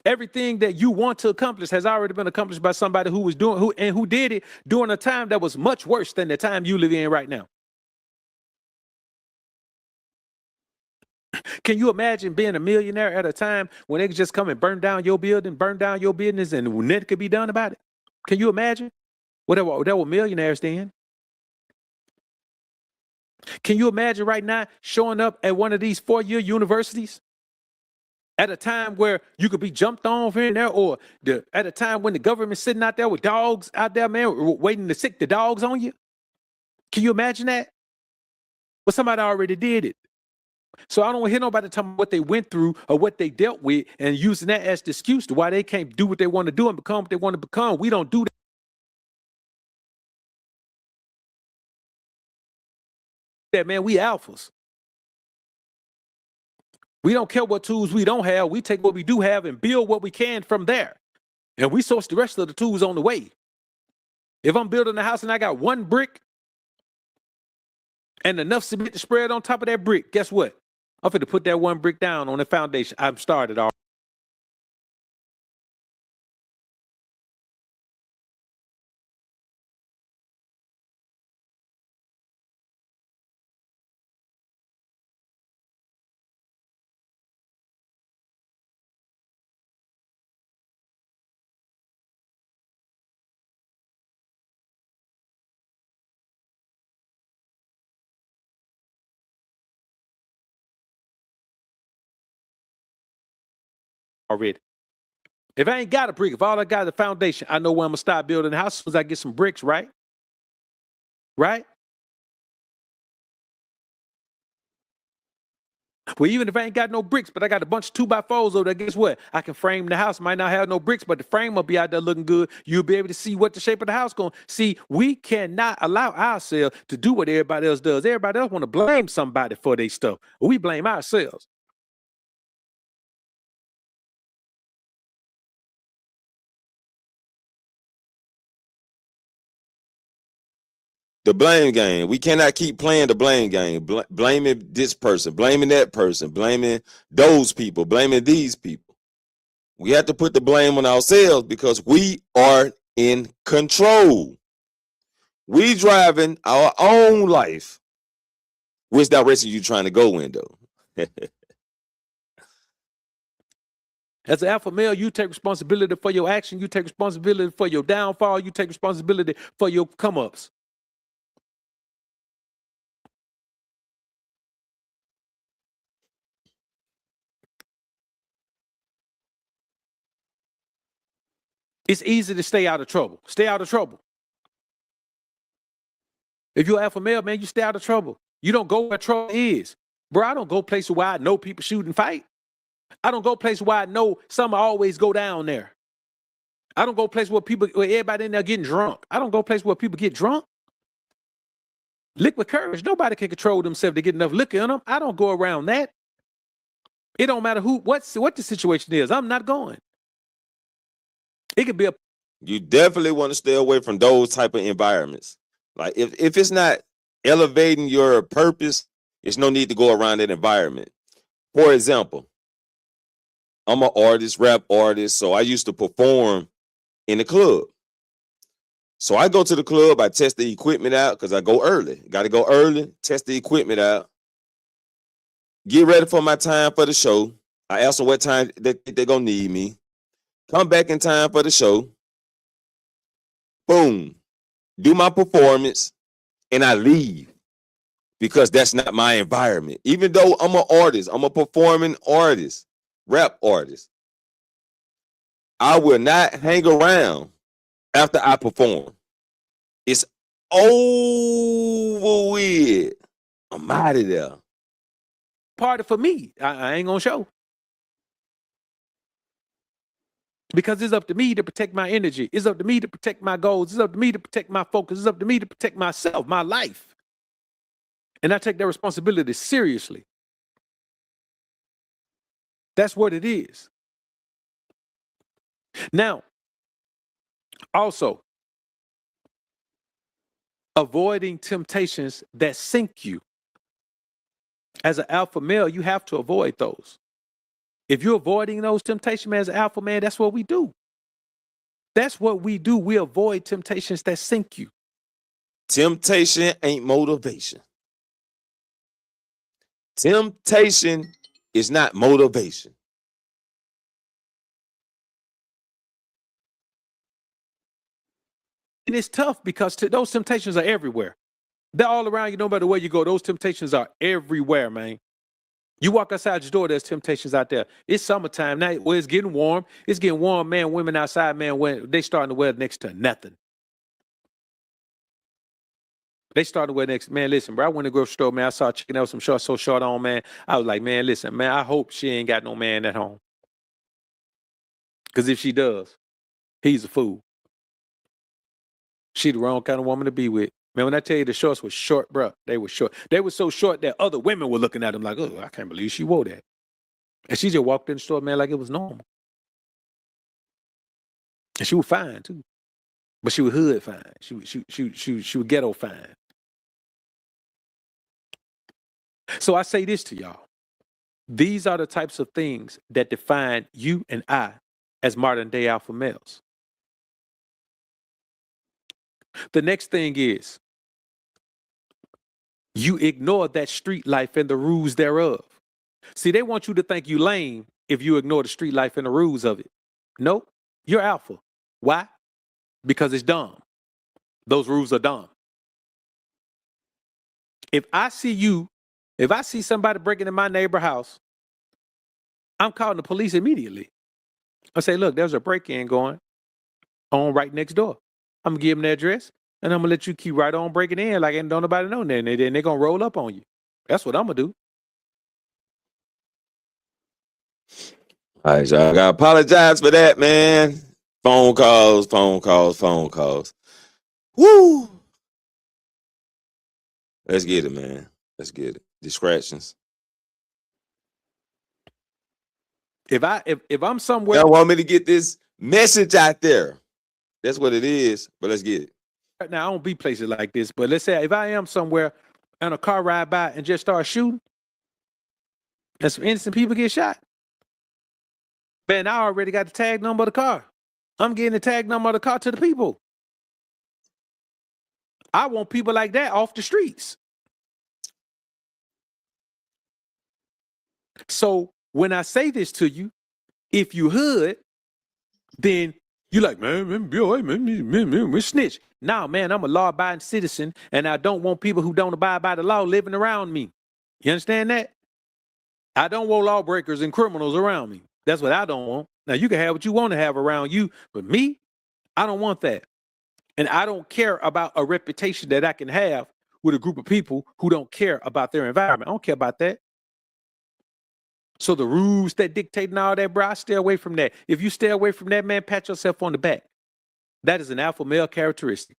Everything that you want to accomplish has already been accomplished by somebody who was doing who did it during a time that was much worse than the time you live in right now. Can you imagine being a millionaire at a time when they could just come and burn down your building, burn down your business, and nothing could be done about it? Can you imagine? Well, there were millionaires then. Can you imagine right now showing up at one of these 4-year universities at a time where you could be jumped on here and there, or at a time when the government's sitting out there with dogs out there, man, waiting to sick the dogs on you? Can you imagine that? Well, somebody already did it. So I don't want to hear nobody talking about what they went through or what they dealt with and using that as the excuse to why they can't do what they want to do and become what they want to become. We don't do that, man. We alphas. We don't care what tools we don't have. We take what we do have and build what we can from there. And we source the rest of the tools on the way. If I'm building a house and I got one brick and enough cement to spread on top of that brick, guess what? I'm going to put that one brick down on the foundation. I've started already. If I ain't got a brick, if all I got is a foundation, I know where I'm gonna start building the house as soon as I get some bricks, right? Right? Well, even if I ain't got no bricks, but I got a bunch of 2x4s over there, guess what? I can frame the house. Might not have no bricks, but the frame will be out there looking good. You'll be able to see what the shape of the house going. See, we cannot allow ourselves to do what everybody else does. Everybody else want to blame somebody for their stuff. We blame ourselves. The blame game. We cannot keep playing the blame game. Blaming this person, blaming that person, blaming those people, blaming these people. We have to put the blame on ourselves because we are in control. We driving our own life. Which direction you trying to go in, though? As an alpha male, you take responsibility for your action. You take responsibility for your downfall. You take responsibility for your come-ups. It's easy to stay out of trouble. Stay out of trouble. If you're alpha male, man, you stay out of trouble. You don't go where trouble is. Bro, I don't go places where I know people shoot and fight. I don't go places where I know some always go down there. I don't go places where everybody in there getting drunk. I don't go places where people get drunk. Liquid courage. Nobody can control themselves to get enough liquor in them. I don't go around that. It don't matter what the situation is. I'm not going. It could be a. You definitely want to stay away from those type of environments. Like if it's not elevating your purpose, there's no need to go around that environment. For example, I'm an artist, rap artist, so I used to perform in the club. So I go to the club, I test the equipment out because I go early. Got to go early, test the equipment out, get ready for my time for the show. I ask them what time they're going to need me. Come back in time for the show. Boom. Do my performance, and I leave because that's not my environment. Even though I'm an artist, I'm a performing artist, rap artist, I will not hang around after I perform. It's over with. I'm out of there. Party for me. I ain't gonna show. Because it's up to me to protect my energy. It's up to me to protect my goals. It's up to me to protect my focus. It's up to me to protect myself, my life. And I take that responsibility seriously. That's what it is. Now, also, avoiding temptations that sink you. As an alpha male, you have to avoid those. If you're avoiding those temptations, man, as an alpha man, that's what we do. That's what we do. We avoid temptations that sink you. Temptation ain't motivation. Temptation is not motivation. And it's tough because those temptations are everywhere. They're all around you no matter where you go. Those temptations are everywhere, man. You walk outside your door, there's temptations out there. It's summertime now. Well, it's getting warm. It's getting warm, man. Women outside, man, when they starting to wear next to nothing. They started to wear next. Man, listen, bro. I went to the grocery store, man. I saw a chicken that was some short, so short on, man. I was like, man, listen, man. I hope she ain't got no man at home. Because if she does, he's a fool. She the wrong kind of woman to be with. Man, when I tell you the shorts were short, bro, they were short. They were so short that other women were looking at them like, oh, I can't believe she wore that. And she just walked in the store, man, like it was normal. And she was fine, too. But she was hood fine. She was ghetto fine. So I say this to y'all. These are the types of things that define you and I as modern day alpha males. The next thing is you ignore that street life and the rules thereof. See, they want you to think you lame if you ignore the street life and the rules of it. Nope, you're alpha. Why? Because it's dumb. Those rules are dumb. If I see somebody breaking in my neighbor's house, I'm calling the police immediately. I say, look, there's a break-in going on right next door. I'm going to give them the address, and I'm going to let you keep right on breaking in like ain't don't nobody know that. And they're going to roll up on you. That's what I'm going to do. All right, y'all. I gotta apologize for that, man. Phone calls. Woo! Let's get it, man. Let's get it. Distractions. If I'm somewhere, Y'all want me to get this message out there. That's what it is, but let's get it. right now, I don't be places like this, but let's say if I am somewhere and a car ride by and just start shooting, and some innocent people get shot, man, I already got the tag number of the car. I'm getting the tag number of the car to the people. I want people like that off the streets. So when I say this to you, if you hood, then you like, man, be all right, man, we snitch. Nah, man, I'm a law-abiding citizen, and I don't want people who don't abide by the law living around me. You understand that? I don't want lawbreakers and criminals around me. That's what I don't want. Now, you can have what you want to have around you, but me, I don't want that. And I don't care about a reputation that I can have with a group of people who don't care about their environment. I don't care about that. So the rules that dictate and all that, bro, I stay away from that. If you stay away from that, man, pat yourself on the back. That is an alpha male characteristic.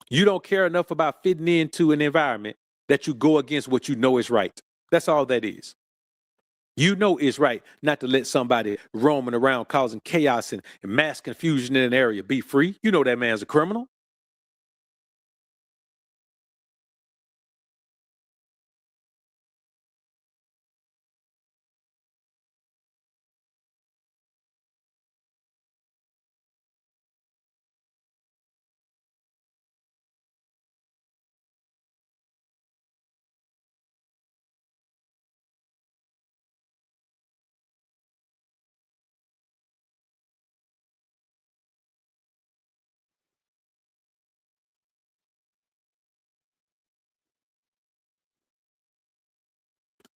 You don't care enough about fitting into an environment that you go against what you know is right. That's all that is. You know it's right not to let somebody roaming around causing chaos and mass confusion in an area be free. You know that man's a criminal.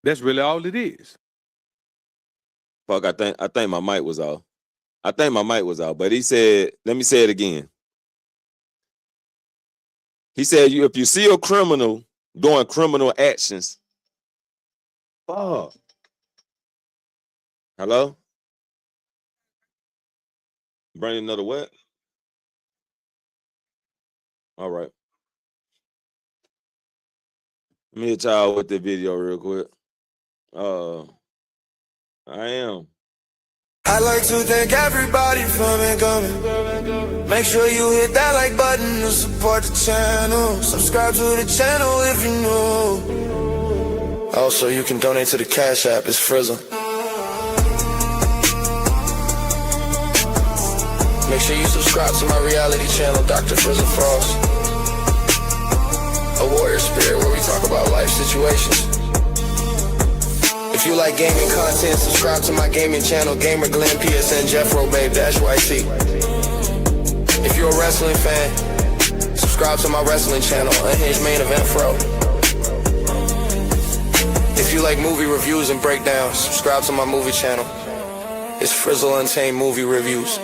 That's really all it is. Fuck, I think my mic was off. I think my mic was off, but he said, let me say it again. He said, if you see a criminal doing criminal actions, fuck. Hello? Bring another what? All right. Let me hit y'all with the video real quick. I am. I like to thank everybody for coming. Make sure you hit that like button to support the channel. Subscribe to the channel if you new. Also, you can donate to the Cash App. It's Frizzle. Make sure you subscribe to my reality channel, Dr. Frizzle Frost. A warrior spirit where we talk about life situations. If you like gaming content, subscribe to my gaming channel, Gamer Glenn, PSN, Jeffro, Babe, YC. If you're a wrestling fan, subscribe to my wrestling channel, Unhinged Main Event Fro. If you like movie reviews and breakdowns, subscribe to my movie channel. It's Frizzle Untamed Movie Reviews.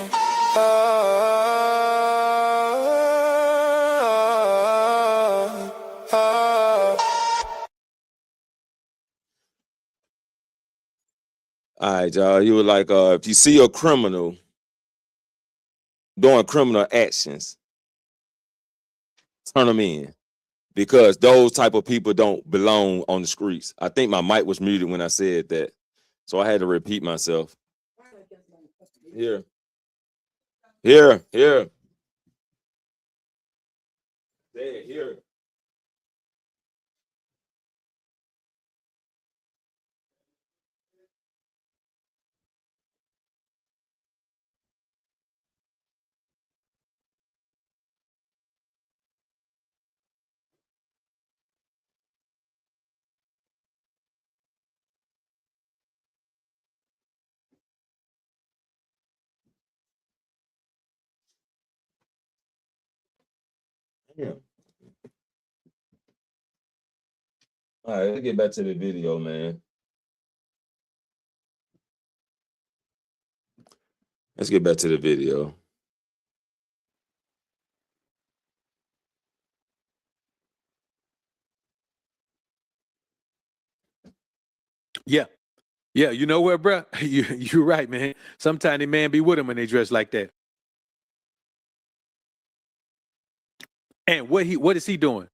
All right, y'all. You were like, if you see a criminal doing criminal actions, turn them in, because those type of people don't belong on the streets. I think my mic was muted when I said that, so I had to repeat myself. Here. There, here. Yeah. All right, let's get back to the video, man. Let's get back to the video. Yeah. Yeah, you know what, bro? You're right, man. Sometimes the man be with them when they dress like that. And what is he doing?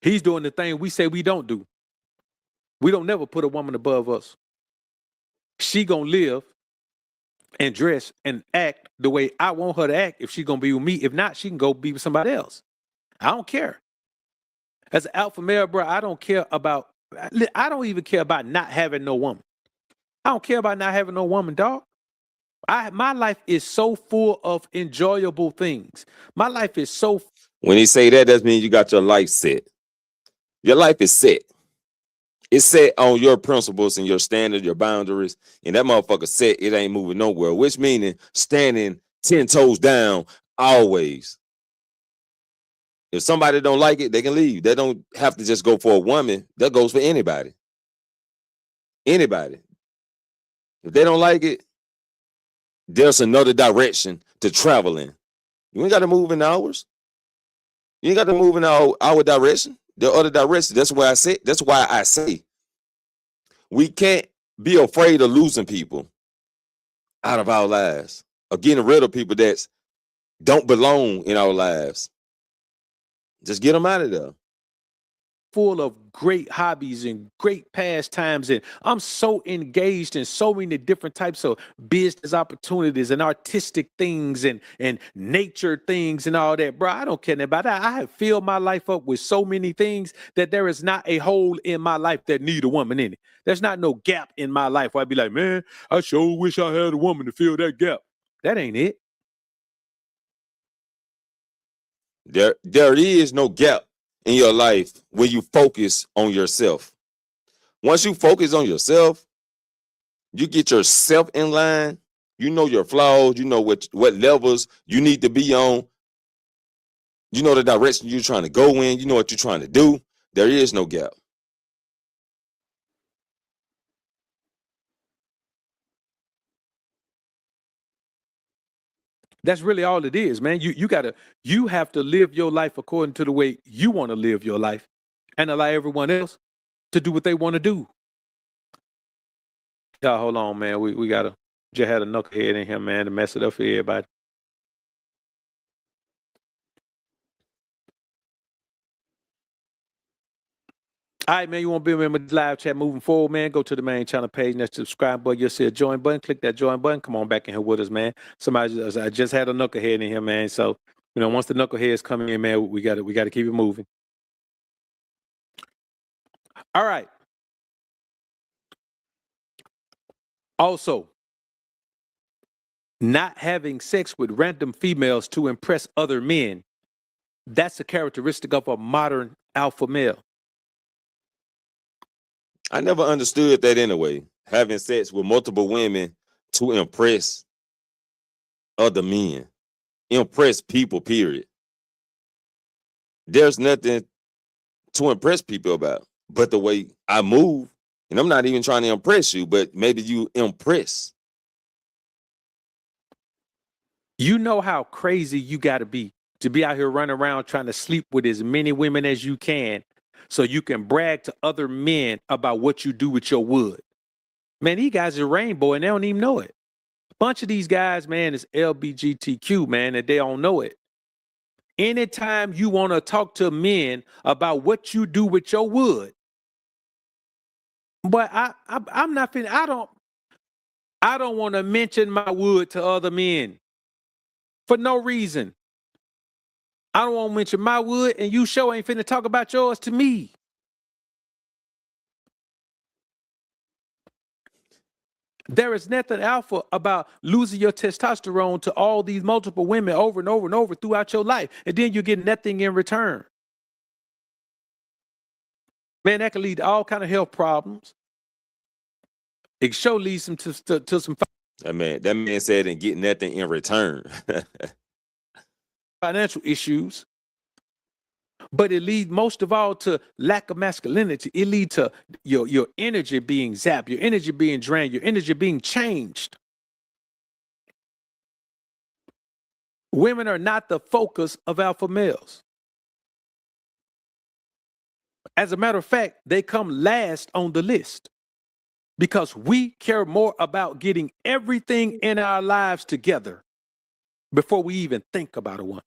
He's doing the thing we say we don't do. We don't never put a woman above us. She gonna live and dress and act the way I want her to act if she gonna be with me. If not, she can go be with somebody else. I don't care. As an alpha male, bro, I don't even care about not having no woman. I don't care about not having no woman, dog. My life is so full of enjoyable things. My life is so. When he say that, that means you got your life set. Your life is set. It's set on your principles and your standards, your boundaries, and that motherfucker set. It ain't moving nowhere. Which meaning standing 10 toes down always. If somebody don't like it, they can leave. They don't have to just go for a woman. That goes for anybody. Anybody. If they don't like it, there's another direction to travel in. You ain't got to move in ours. You ain't got to move in our direction, the other direction. That's why I say we can't be afraid of losing people out of our lives, or getting rid of people that don't belong in our lives. Just get them out of there. Full of great hobbies and great pastimes, and I'm so engaged in so many different types of business opportunities and artistic things and nature things and all that, bro. I don't care about that. I have filled my life up with so many things that there is not a hole in my life that need a woman in it. There's not no gap in my life where I'd be like, man, I sure wish I had a woman to fill that gap. That ain't it. There is no gap in your life when you focus on yourself. Once you focus on yourself, you get yourself in line. You know your flaws. You know what levels you need to be on. You know the direction you're trying to go in. You know what you're trying to do. There is no gap. That's really all it is, man. You have to live your life according to the way you want to live your life, and allow everyone else to do what they want to do. Yeah, hold on, man. We gotta just had a knucklehead in here, man, to mess it up for everybody. All right, man, you want to be in my live chat moving forward, man? Go to the main channel page, next to the subscribe button. You'll see a join button. Click that join button. Come on back in here with us, man. I just had a knucklehead in here, man. So, once the knuckleheads come in, man, we got to keep it moving. All right. Also, not having sex with random females to impress other men, that's a characteristic of a modern alpha male. I never understood that anyway. Having sex with multiple women to impress other men, impress people, period. There's nothing to impress people about but the way I move. And I'm not even trying to impress you, but maybe you impress. You know how crazy you got to be out here running around trying to sleep with as many women as you can, so you can brag to other men about what you do with your wood. Man, these guys are rainbow and they don't even know it. A bunch of these guys, man, is LGBTQ, man, and they don't know it. Anytime you want to talk to men about what you do with your wood, but I'm not finna, I don't want to mention my wood to other men for no reason. I don't want to mention my wood, and you sure ain't finna talk about yours to me. There is nothing alpha about losing your testosterone to all these multiple women over and over and over throughout your life, and then you get nothing in return. Man, that can lead to all kind of health problems. It sure leads them to some That man said and get nothing in return. financial issues. But it leads most of all to lack of masculinity. It leads to your energy being zapped, your energy being drained, your energy being changed. Women are not the focus of alpha males. As a matter of fact, they come last on the list because we care more about getting everything in our lives together before we even think about a woman.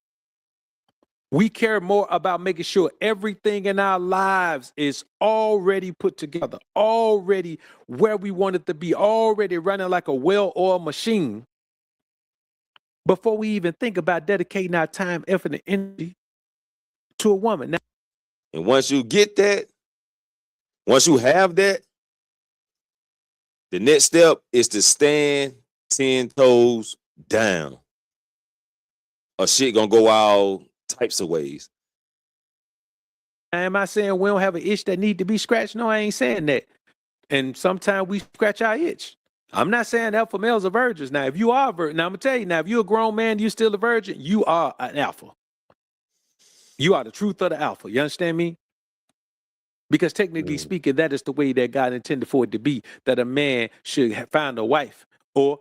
We care more about making sure everything in our lives is already put together, already where we want it to be, already running like a well-oiled machine before we even think about dedicating our time, effort, and energy to a woman. Now, and once you get that, once you have that, the next step is to stand 10 toes down. Or shit gonna go all types of ways. am I saying we don't have an itch that need to be scratched? No, I ain't saying that. And sometimes we scratch our itch. I'm not saying alpha males are virgins. Now, if you are a virgin, now I'm gonna tell you, now, if you're a grown man, you still a virgin, you are an alpha. You are the truth of the alpha. You understand me? Because technically speaking, that is the way that God intended for it to be, that a man should find a wife or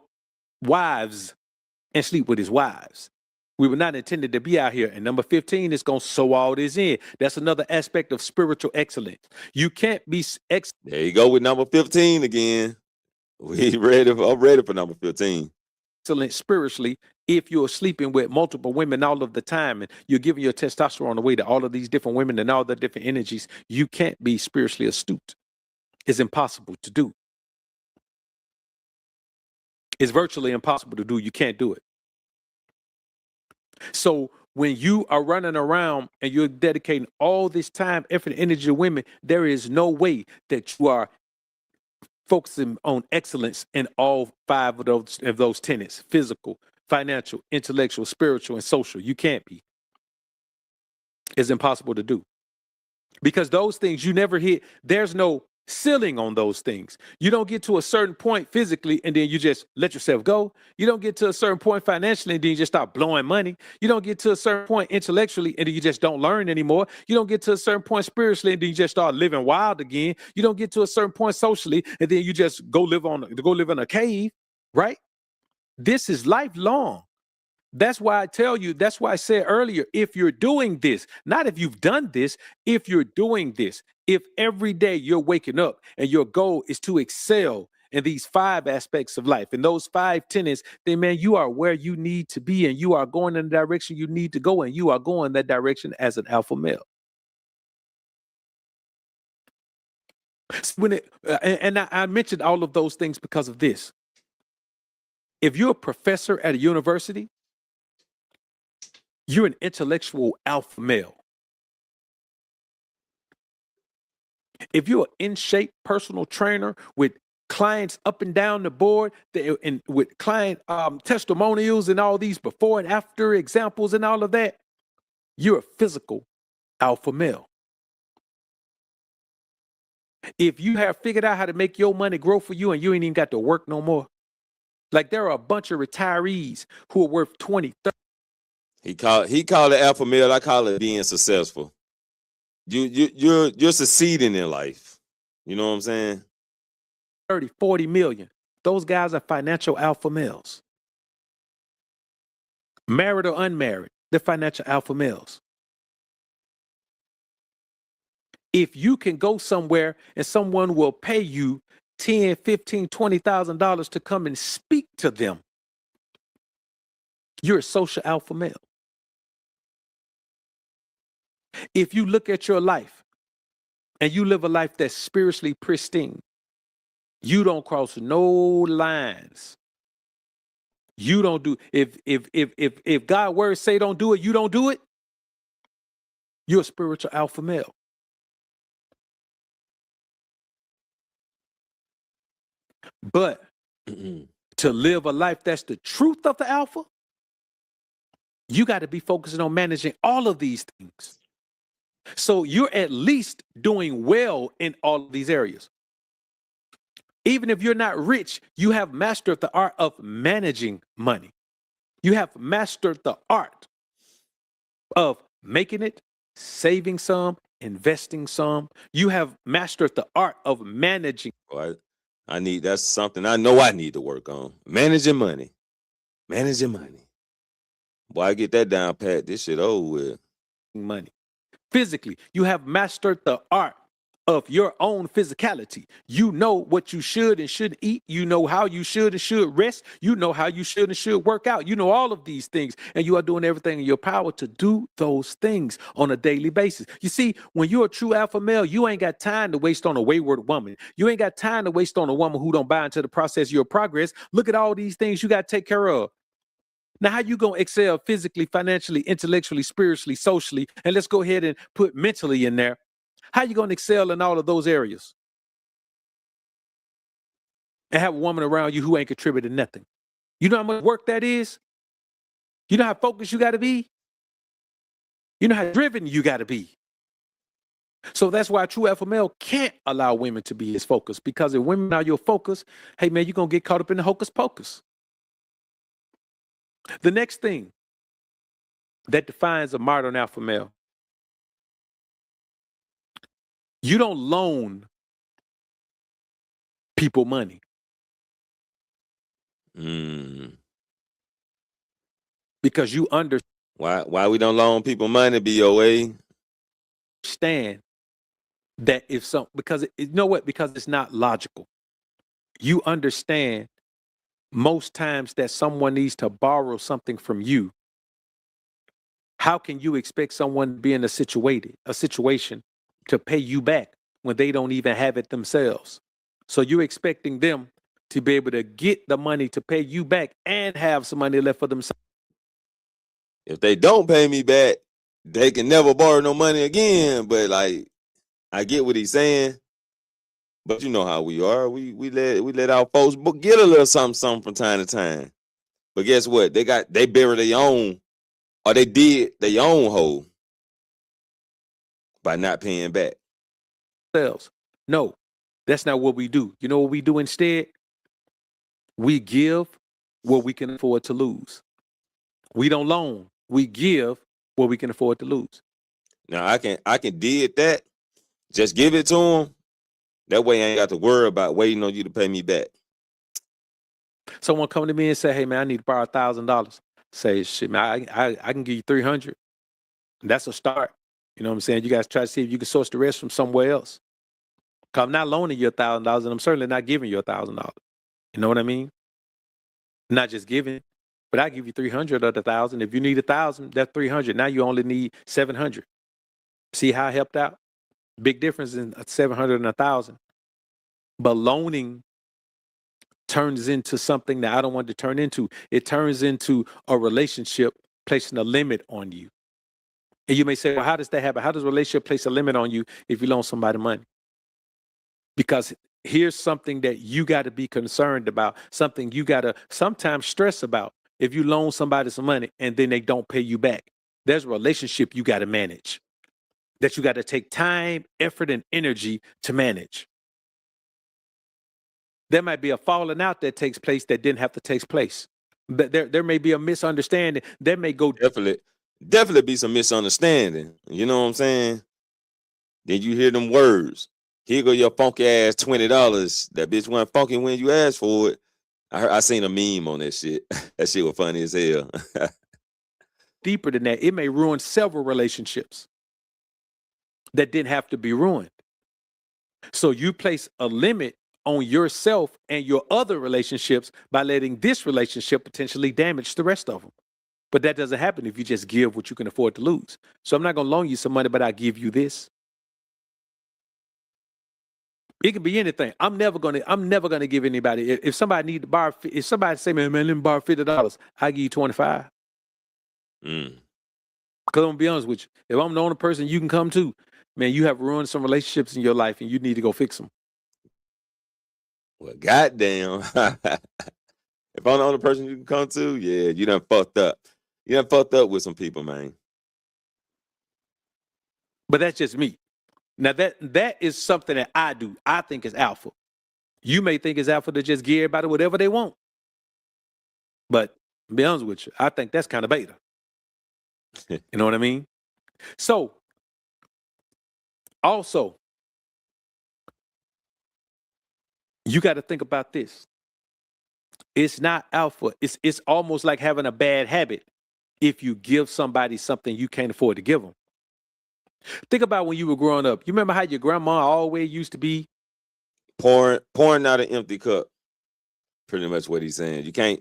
wives and sleep with his wives. We were not intended to be out here. And number 15 is going to sow all this in. That's another aspect of spiritual excellence. You can't be There you go with number 15 again. We ready. I'm ready for number 15. excellent spiritually if you're sleeping with multiple women all of the time and you're giving your testosterone away to all of these different women and all the different energies. You can't be spiritually astute. It's impossible to do. It's virtually impossible to do. You can't do it. So when you are running around and you're dedicating all this time, effort, and energy to women, there is no way that you are focusing on excellence in all 5 of those tenets: physical, financial, intellectual, spiritual, and social. You can't be. It's impossible to do. Because those things you never hit, there's no ceiling on those things. You don't get to a certain point physically and then you just let yourself go. You don't get to a certain point financially and then you just start blowing money. You don't get to a certain point intellectually and then you just don't learn anymore. You don't get to a certain point spiritually and then you just start living wild again. You don't get to a certain point socially and then you just go live in a cave, right? This is lifelong. That's why I tell you, that's why I said earlier, if you're doing this, not if you've done this, if you're doing this, if every day you're waking up and your goal is to excel in these 5 aspects of life, and those 5 tenets, then man, you are where you need to be and you are going in the direction you need to go, and you are going that direction as an alpha male. When I mentioned all of those things because of this. If you're a professor at a university, you're an intellectual alpha male. If you're an in-shape personal trainer with clients up and down the board, and with client testimonials and all these before and after examples and all of that, you're a physical alpha male. If you have figured out how to make your money grow for you and you ain't even got to work no more, like there are a bunch of retirees who are worth 20, 30. He called it alpha male. I call it being successful. You're succeeding in life. You know what I'm saying? 30, 40 million. Those guys are financial alpha males. Married or unmarried, they're financial alpha males. If you can go somewhere and someone will pay you $10, $15, $20,000 to come and speak to them, you're a social alpha male. If you look at your life and you live a life that's spiritually pristine, you don't cross no lines. You don't do, if God's words say don't do it, you don't do it. You're a spiritual alpha male. But to live a life that's the truth of the alpha, you got to be focusing on managing all of these things. So you're at least doing well in all of these areas. Even if you're not rich, you have mastered the art of managing money. You have mastered the art of making it, saving some, investing some. You have mastered the art of managing. That's something I know I need to work on. Managing money. Managing money. Boy, I get that down pat. This shit over with. Money. Physically, you have mastered the art of your own physicality. You know what you should and shouldn't eat. You know how you should and should rest. You know how you should and should work out. You know all of these things, and you are doing everything in your power to do those things on a daily basis. You see, when you're a true alpha male, you ain't got time to waste on a wayward woman. You ain't got time to waste on a woman who don't buy into the process of your progress. Look at all these things you got to take care of. Now, how you going to excel physically, financially, intellectually, spiritually, socially, and let's go ahead and put mentally in there. How you going to excel in all of those areas and have a woman around you who ain't contributing nothing? You know how much work that is? You know how focused you got to be? You know how driven you got to be? So that's why a true alpha male can't allow women to be his focus, because if women are your focus, hey man, you're going to get caught up in the hocus pocus. The next thing that defines a modern alpha male: you don't loan people money. because you Why we don't loan people money, BOA? understand that you know what? Because it's not logical. You understand most times that someone needs to borrow something from you. How can you expect someone to be in a situation to pay you back when they don't even have it themselves? So you're expecting them to be able to get the money to pay you back and have some money left for themselves. If they don't pay me back, they can never borrow no money again. But like, I get what he's saying. But you know how we are. We let our folks get a little something from time to time. But guess what? They buried their own, or they did their own hole by not paying back. No, that's not what we do. You know what we do instead? We give what we can afford to lose. We don't loan. We give what we can afford to lose. Now I can did that. Just give it to them. That way I ain't got to worry about waiting on you to pay me back. Someone come to me and say, "Hey man, I need to borrow $1,000." Say, "Shit, man, I can give you 300." That's a start. You know what I'm saying? You guys try to see if you can source the rest from somewhere else. Cause I'm not loaning you $1,000, and I'm certainly not giving you $1,000. You know what I mean? Not just giving, but I give you 300 of the 1,000. If you need 1,000, that's 300. Now you only need 700. See how I helped out? Big difference in 700 and 1,000. But loaning turns into something that I don't want to turn into. It turns into a relationship placing a limit on you. And you may say, well, how does that happen? How does a relationship place a limit on you if you loan somebody money? Because here's something that you got to be concerned about, something you got to sometimes stress about. If you loan somebody some money and then they don't pay you back, there's a relationship you got to manage, that you got to take time, effort, and energy to manage. There might be a falling out that takes place that didn't have to take place. But there may be a misunderstanding. There may go definitely be some misunderstanding. You know what I'm saying? Then you hear them words. Here go your funky ass $20. That bitch wasn't funky when you asked for it. I seen a meme on that shit. That shit was funny as hell. deeper than that. It may ruin several relationships that didn't have to be ruined. So you place a limit on yourself and your other relationships by letting this relationship potentially damage the rest of them. But that doesn't happen if you just give what you can afford to lose. So I'm not going to loan you some money, but I'll give you this. It can be anything. I'm never gonna give anybody. If somebody need to borrow, if somebody say, man, let me borrow $50, I give you 25. Because I'm gonna be honest with you, if I'm the only person you can come to, man, you have ruined some relationships in your life, and you need to go fix them. Well, goddamn. If I'm the only person you can come to, yeah, you done fucked up. You done fucked up with some people, man. But that's just me. Now that is something that I do. I think is alpha. You may think it's alpha to just give everybody whatever they want. But to be honest with you, I think that's kind of beta. You know what I mean? So also, you got to think about this. It's not alpha. It's almost like having a bad habit if you give somebody something you can't afford to give them. Think about when you were growing up. You remember how your grandma always used to be pouring out an empty cup. Pretty much what he's saying. You can't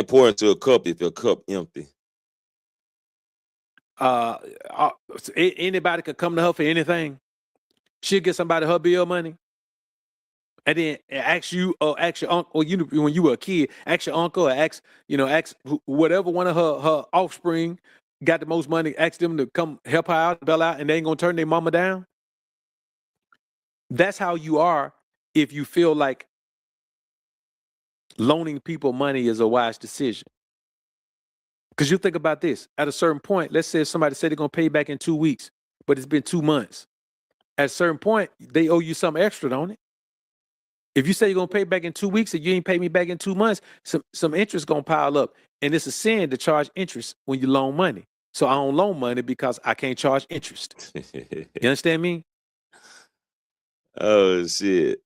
pour into a cup if your cup empty. Anybody could come to her for anything. She'll get somebody her bill money, and then ask you or ask your uncle, or you when you were a kid, ask your uncle or ask whatever one of her offspring got the most money, ask them to come help her out, bail out, and they ain't gonna turn their mama down. That's how you are if you feel like loaning people money is a wise decision. Because you think about this, at a certain point, let's say somebody said they're gonna pay you back in 2 weeks, but it's been 2 months. At a certain point, they owe you something extra, don't it? If you say you're gonna pay back in 2 weeks and you ain't pay me back in 2 months, some interest gonna pile up. And it's a sin to charge interest when you loan money. So I don't loan money because I can't charge interest. You understand me? Oh shit.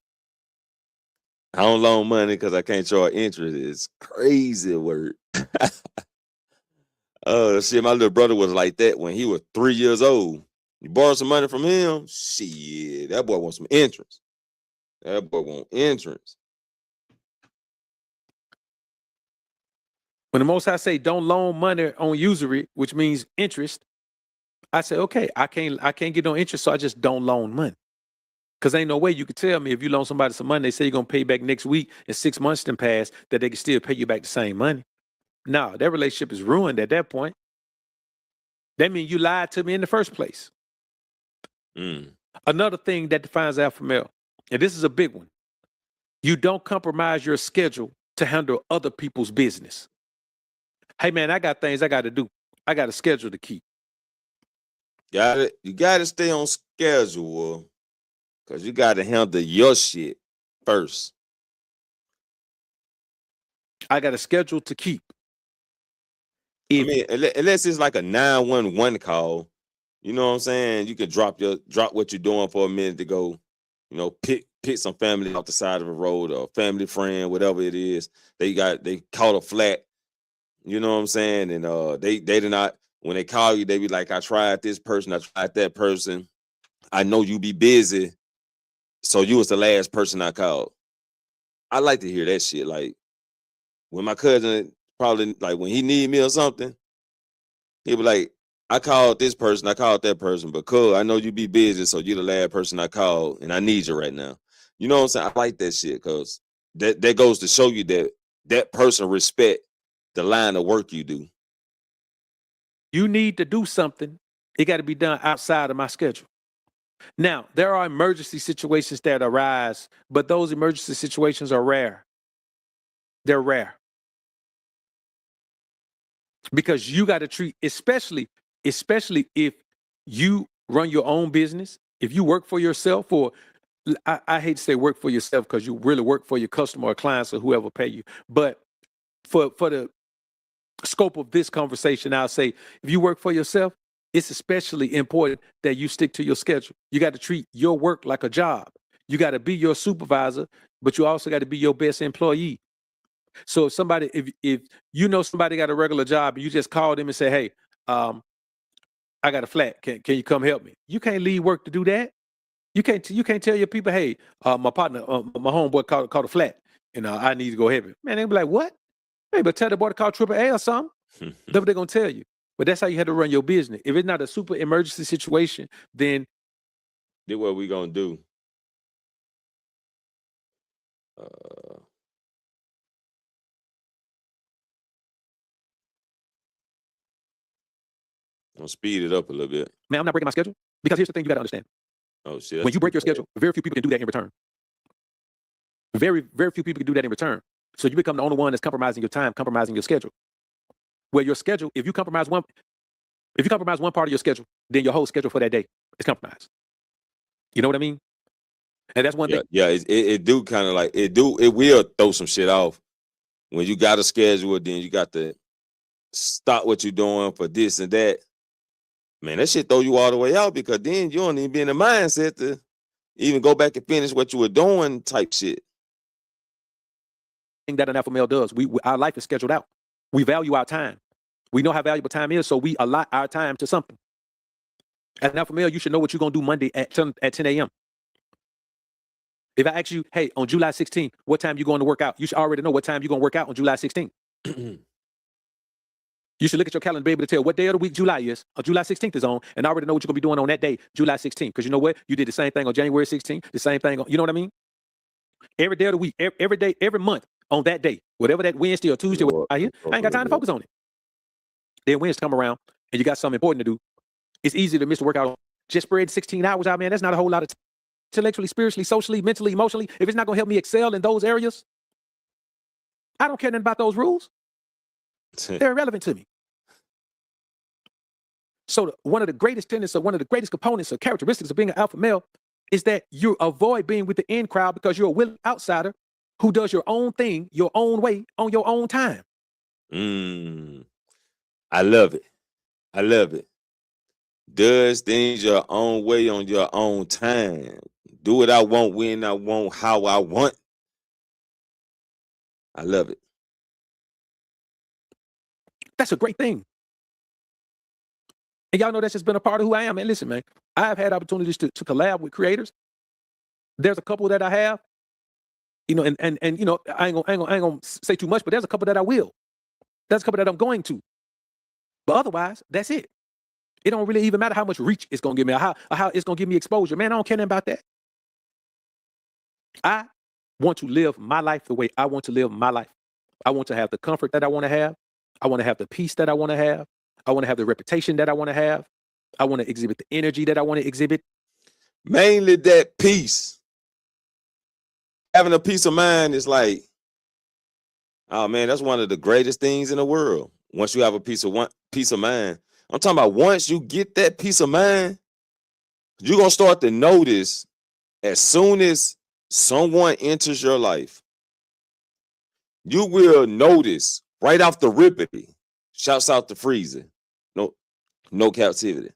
I don't loan money because I can't charge interest. It's crazy work. Shit, my little brother was like that when he was 3 years old. You borrow some money from him, shit, that boy wants some entrance. That boy want entrance. When the Most High say don't loan money on usury, which means interest, I say, okay, I can't get no interest, so I just don't loan money. Because ain't no way you could tell me if you loan somebody some money, they say you're gonna pay back next week and 6 months then pass, that they can still pay you back the same money. No, that relationship is ruined at that point. That means you lied to me in the first place. Another thing that defines alpha male, and this is a big one, you don't compromise your schedule to handle other people's business. Hey man, I got things I got to do. I got a schedule to keep. You gotta stay on schedule, because you gotta handle your shit first. I got a schedule to keep. I mean, unless it's like a 911 call, you know what I'm saying? You can drop what you're doing for a minute to go, you know, pick some family off the side of the road or family friend, whatever it is. They caught a flat, you know what I'm saying? And they did not, when they call you, they be like, I tried this person, I tried that person. I know you be busy, so you was the last person I called. I like to hear that shit. Like when my cousin probably, like when he need me or something, he be like, I called this person, I called that person, because I know you be busy, so you're the last person I called, and I need you right now. You know what I'm saying? I like that shit, because that goes to show you that person respect the line of work you do. You need to do something, it got to be done outside of my schedule. Now, there are emergency situations that arise, but those emergency situations are rare. They're rare. Because you got to treat, especially if you run your own business, if you work for yourself, or I hate to say work for yourself because you really work for your customer or clients or whoever pay you. But for the scope of this conversation, I'll say if you work for yourself, it's especially important that you stick to your schedule. You got to treat your work like a job. You got to be your supervisor, but you also got to be your best employee. So if you know somebody got a regular job and you just call them and say, hey, I got a flat. Can you come help me? You can't leave work to do that. You can't tell your people, hey, my partner, my homeboy called a flat, and I need to go help him. Man, they be like, what? Hey, but tell the boy to call AAA or something. That's what they're gonna tell you. But that's how you had to run your business. If it's not a super emergency situation, then This what we gonna do. I'll speed it up a little bit. man, I'm not breaking my schedule, because here's the thing you got to understand. Oh shit! When you break your schedule, very few people can do that in return. Very, very few people can do that in return. So you become the only one that's compromising your time, compromising your schedule. Where your schedule, if you compromise one part of your schedule, then your whole schedule for that day is compromised. You know what I mean? And that's one thing. Yeah, it do kind of like it will throw some shit off when you got a schedule. Then you got to stop what you're doing for this and that. Man, that shit throw you all the way out, because then you don't even be in the mindset to even go back and finish what you were doing type shit. That an alpha male does. Our life is scheduled out. We value our time. We know how valuable time is, so we allot our time to something. As an alpha male, you should know what you're gonna do Monday at 10 a.m. If I ask you, hey, on July 16th, what time you going to work out? You should already know what time you're gonna work out on July 16th. You should look at your calendar and be able to tell what day of the week July is. July 16th is on, and I already know what you're gonna be doing on that day, July 16th. Because you know what? You did the same thing on January 16th, the same thing on, you know what I mean? Every day of the week, every day, every month on that day, whatever that Wednesday or Tuesday, I ain't got time to focus on it. Then Wednesday come around and you got something important to do. It's easy to miss the workout. Just spread 16 hours out, man. That's not a whole lot of intellectually, spiritually, socially, mentally, emotionally. If it's not gonna help me excel in those areas, I don't care nothing about those rules. They're irrelevant to me. So one of the greatest tenets, or one of the greatest components or characteristics of being an alpha male is that you avoid being with the in crowd, because you're a willing outsider who does your own thing, your own way, on your own time. I love it. I love it. Does things your own way on your own time. Do what I want, when I want, how I want. I love it. That's a great thing. And y'all know that's just been a part of who I am. And listen, man, I've had opportunities to collab with creators. There's a couple that I have, you know, and you know, I ain't gonna say too much, but there's a couple that I will. There's a couple that I'm going to. But otherwise, that's it. It don't really even matter how much reach it's gonna give me, or how it's gonna give me exposure. Man, I don't care nothing about that. I want to live my life the way I want to live my life. I want to have the comfort that I want to have. I want to have the peace that I want to have. I want to have the reputation that I want to have. I want to exhibit the energy that I want to exhibit. Mainly that peace. Having a peace of mind is like, oh man, that's one of the greatest things in the world. Once you have a peace of mind. I'm talking about once you get that peace of mind, you're gonna start to notice as soon as someone enters your life, you will notice right off the rippity. Shouts out to Freezer. No captivity.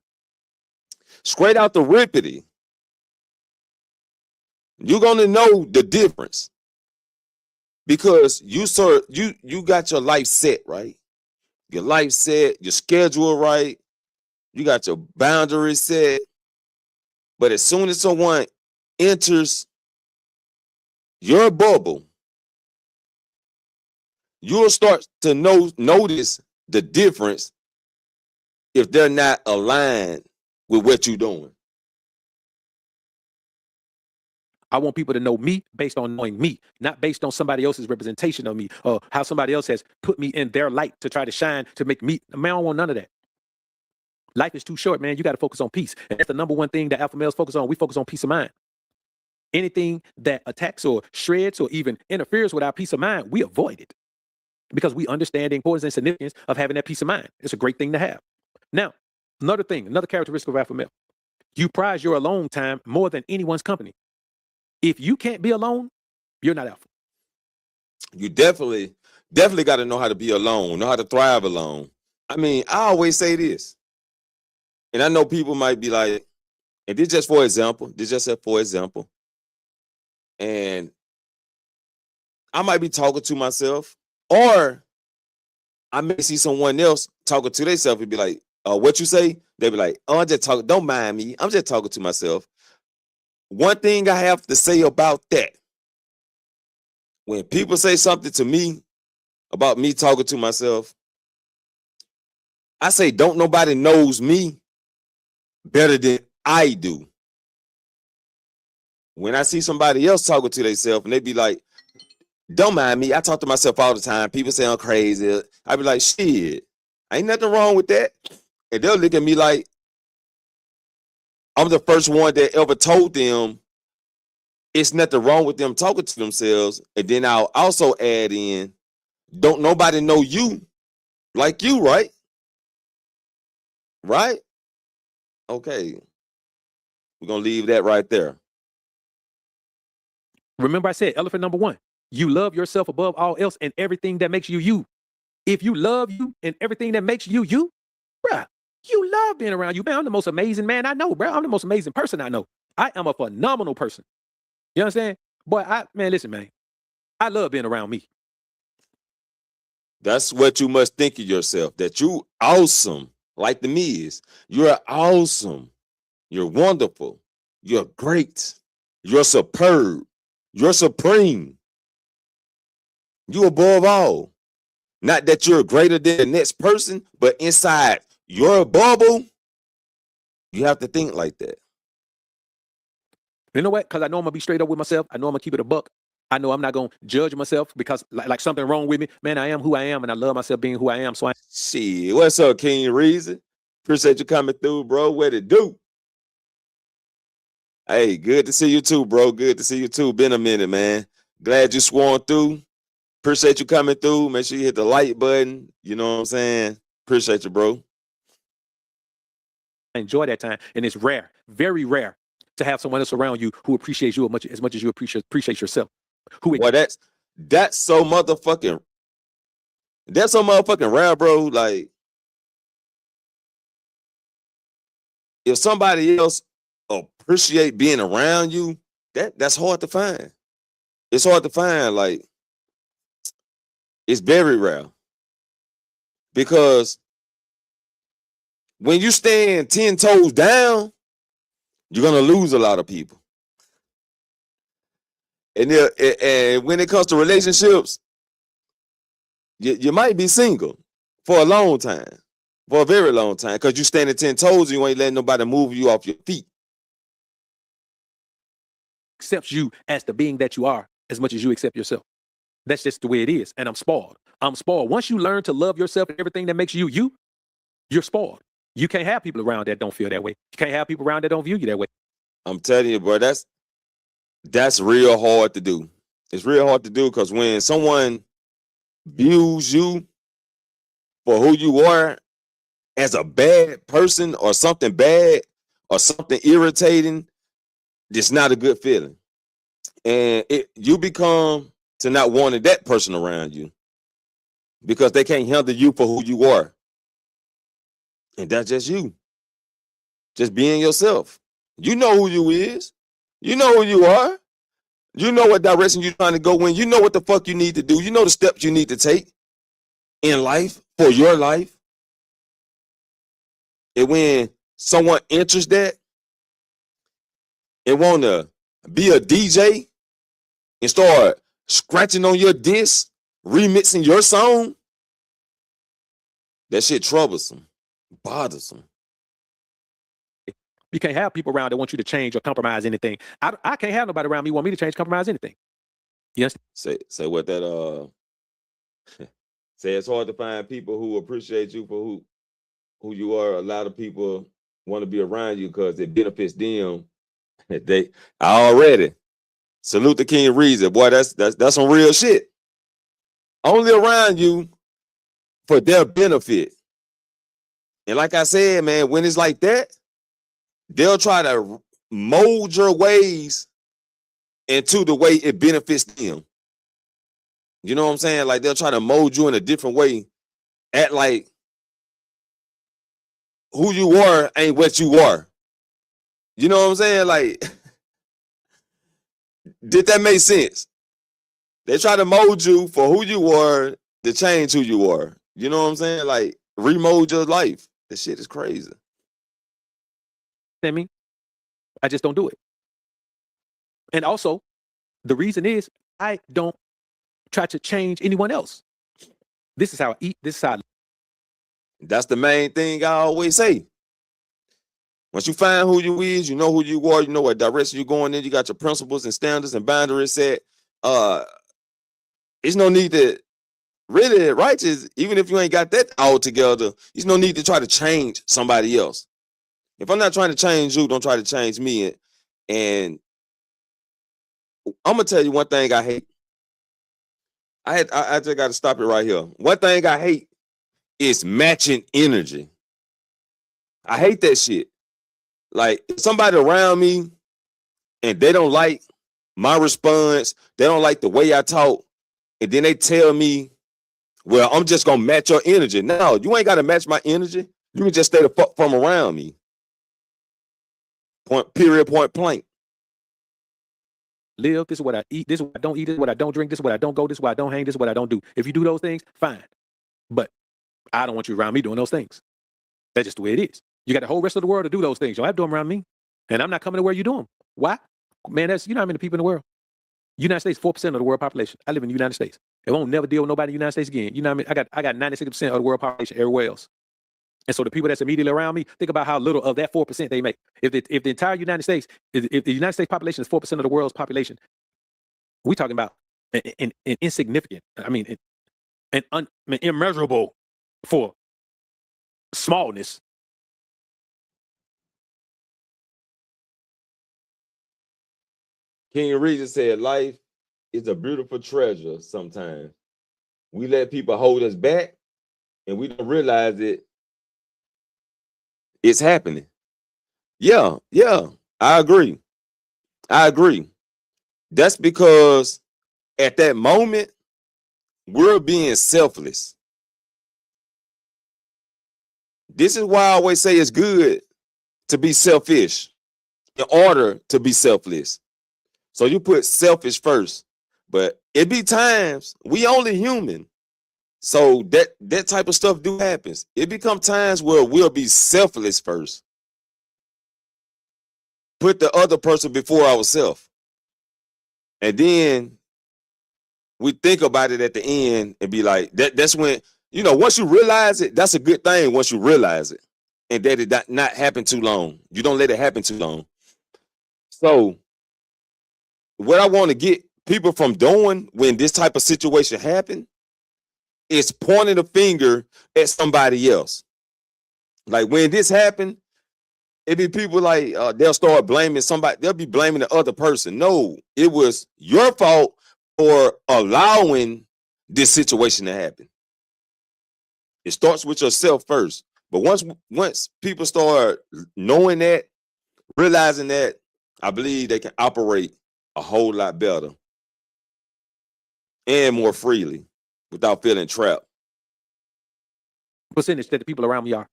Straight out the rippity. You're gonna know the difference because you got your life set, right? Your life set, your schedule right, you got your boundaries set. But as soon as someone enters your bubble, you'll start to notice the difference if they're not aligned with what you're doing. I want people to know me based on knowing me, not based on somebody else's representation of me or how somebody else has put me in their light to try to shine, to make me. Man, I don't want none of that. Life is too short, man. You got to focus on peace. And that's the number one thing that alpha males focus on. We focus on peace of mind. Anything that attacks or shreds or even interferes with our peace of mind, we avoid it because we understand the importance and significance of having that peace of mind. It's a great thing to have. Now, another characteristic of alpha male, you prize your alone time more than anyone's company. If you can't be alone, you're not alpha. You definitely got to know how to be alone, know how to thrive alone. I mean, I always say this, and I know people might be like, and this just for example, and I might be talking to myself, or I may see someone else talking to themselves and be like, what you say? They'll be like, oh, I'm just talking, don't mind me. I'm just talking to myself. One thing I have to say about that, when people say something to me about me talking to myself, I say, don't nobody knows me better than I do. When I see somebody else talking to themselves and they be like, don't mind me, I talk to myself all the time. People say I'm crazy. I be like, shit, ain't nothing wrong with that. And they'll look at me like I'm the first one that ever told them it's nothing wrong with them talking to themselves. And then I'll also add in, don't nobody know you like you, right? Right? Okay. We're going to leave that right there. Remember I said, elephant number one, you love yourself above all else and everything that makes you you. If you love you and everything that makes you you, bruh, you love being around you. Man, I'm the most amazing man I know, bruh. I'm the most amazing person I know. I am a phenomenal person. You understand? Boy, listen, man, I love being around me. That's what you must think of yourself, that you awesome, like the Miz. You're awesome. You're wonderful. You're great. You're superb. You're supreme. You above all. Not that you're greater than the next person, but inside your bubble, you have to think like that. You know what? Because I know I'm going to be straight up with myself. I know I'm going to keep it a buck. I know I'm not going to judge myself because like something wrong with me. Man, I am who I am, and I love myself being who I am. So Shit, what's up, King Reason? Appreciate you coming through, bro. What it do? Hey, good to see you too, bro. Good to see you too. Been a minute, man. Glad you sworn through. Appreciate you coming through. Make sure you hit the like button. You know what I'm saying? Appreciate you, bro. I enjoy that time. And it's rare, very rare, to have someone else around you who appreciates you as much as you appreciate yourself. Well, that's so motherfucking rare, bro. Like, if somebody else appreciate being around you, that's hard to find. It's hard to find. Like, it's very rare because when you stand 10 toes down, you're gonna lose a lot of people. And when it comes to relationships, you might be single for a long time, for a very long time, because you standing 10 toes and you ain't letting nobody move you off your feet. Accepts you as the being that you are as much as you accept yourself. That's just the way it is. And I'm spoiled. I'm spoiled. Once you learn to love yourself and everything that makes you, you're spoiled. You can't have people around that don't feel that way. You can't have people around that don't view you that way. I'm telling you, bro, that's real hard to do. It's real hard to do because when someone views you for who you are as a bad person or something bad or something irritating, it's not a good feeling. And you become to not wanting that person around you because they can't handle you for who you are. And that's just you. Just being yourself. You know who you is. You know who you are. You know what direction you're trying to go in. You know what the fuck you need to do. You know the steps you need to take in life for your life. And when someone enters that and want to be a DJ and start scratching on your disc, remixing your song, that shit troublesome, bothersome. You can't have people around that want you to change or compromise anything. I can't have nobody around me want me to change, compromise anything. Yes. Say what that say it's hard to find people who appreciate you for who you are. A lot of people want to be around you because it benefits them. They already salute the King Reason. Boy, that's some real shit. Only around you for their benefit. And like I said, man, when it's like that, they'll try to mold your ways into the way it benefits them. You know what I'm saying? Like they'll try to mold you in a different way. Act like who you are ain't what you are. You know what I'm saying? Like, did that make sense? They try to mold you for who you are to change who you are. You know what I'm saying? Like, remold your life. This shit is crazy. I mean, I just don't do it. And also, the reason is I don't try to change anyone else. This is how I eat. This is how I live. That's the main thing I always say. Once you find who you is, you know who you are, you know what direction you're going in, you got your principles and standards and boundaries set. It's no need to really righteous, even if you ain't got that all together, there's no need to try to change somebody else. If I'm not trying to change you, don't try to change me. And I'm gonna tell you one thing I hate. I just got to stop it right here. One thing I hate is matching energy. I hate that shit. Like, if somebody around me and they don't like my response, they don't like the way I talk, and then they tell me, well, I'm just gonna match your energy. No, you ain't gotta match my energy. You can just stay the fuck from around me. Point blank. Live, this is what I eat, this is what I don't eat, this is what I don't drink, this is what I don't go, this is what I don't hang, this is what I don't do. If you do those things, fine. But I don't want you around me doing those things. That's just the way it is. You got the whole rest of the world to do those things. You don't have to do them around me. And I'm not coming to where you do them. Why? Man, you know how many people in the world? United States, 4% of the world population. I live in the United States. I won't never deal with nobody in the United States again. You know what I mean? I got 96% of the world population everywhere else. And so the people that's immediately around me, think about how little of that 4% they make. If the entire United States, if the United States population is 4% of the world's population, we're talking about an insignificant, immeasurable for smallness. King Regis said, life is a beautiful treasure sometimes. We let people hold us back and we don't realize it's happening. Yeah, I agree. That's because at that moment, we're being selfless. This is why I always say it's good to be selfish in order to be selfless. So you put selfish first, but it be times we only human. So that type of stuff do happens. It become times where we'll be selfless first. Put the other person before ourselves. And then we think about it at the end and be like, that's when, once you realize it, that's a good thing once you realize it. And that it not happen too long. You don't let it happen too long. So what I want to get people from doing when this type of situation happen is pointing the finger at somebody else. Like when this happened, it be people like they'll start blaming somebody. They'll be blaming the other person. No, it was your fault for allowing this situation to happen. It starts with yourself first. But once people start knowing that, realizing that, I believe they can operate a whole lot better and more freely without feeling trapped. Percentage that the people around me are.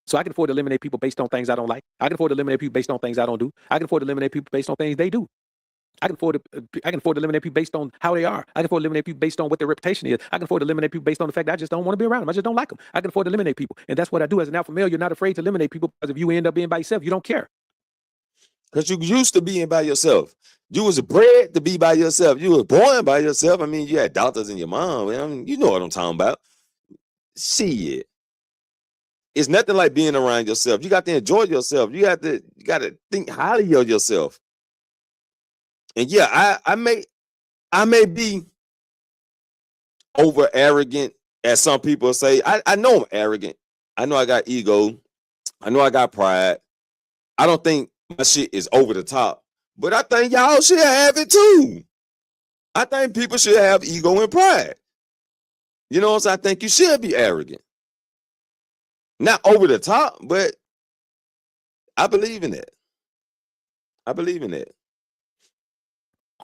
So I can afford to eliminate people based on things I don't like. I can afford to eliminate people based on things I don't do. I can afford to eliminate people based on things they do. I can afford to eliminate people based on how they are. I can afford to eliminate people based on what their reputation is. I can afford to eliminate people based on the fact that I just don't want to be around them. I just don't like them. I can afford to eliminate people. And that's what I do as an alpha male. You're not afraid to eliminate people because if you end up being by yourself, you don't care. Because you used to being by yourself. You was bred to be by yourself. You was born by yourself. I mean, you had doctors and your mom. I mean, you know what I'm talking about. Shit. It's nothing like being around yourself. You got to enjoy yourself. You got to think highly of yourself. And yeah, I may be over arrogant, as some people say. I know I'm arrogant. I know I got ego. I know I got pride. I don't think my shit is over the top, but I think y'all should have it too. I think people should have ego and pride. You know what I'm saying? I think you should be arrogant. Not over the top, but I believe in that. I believe in that.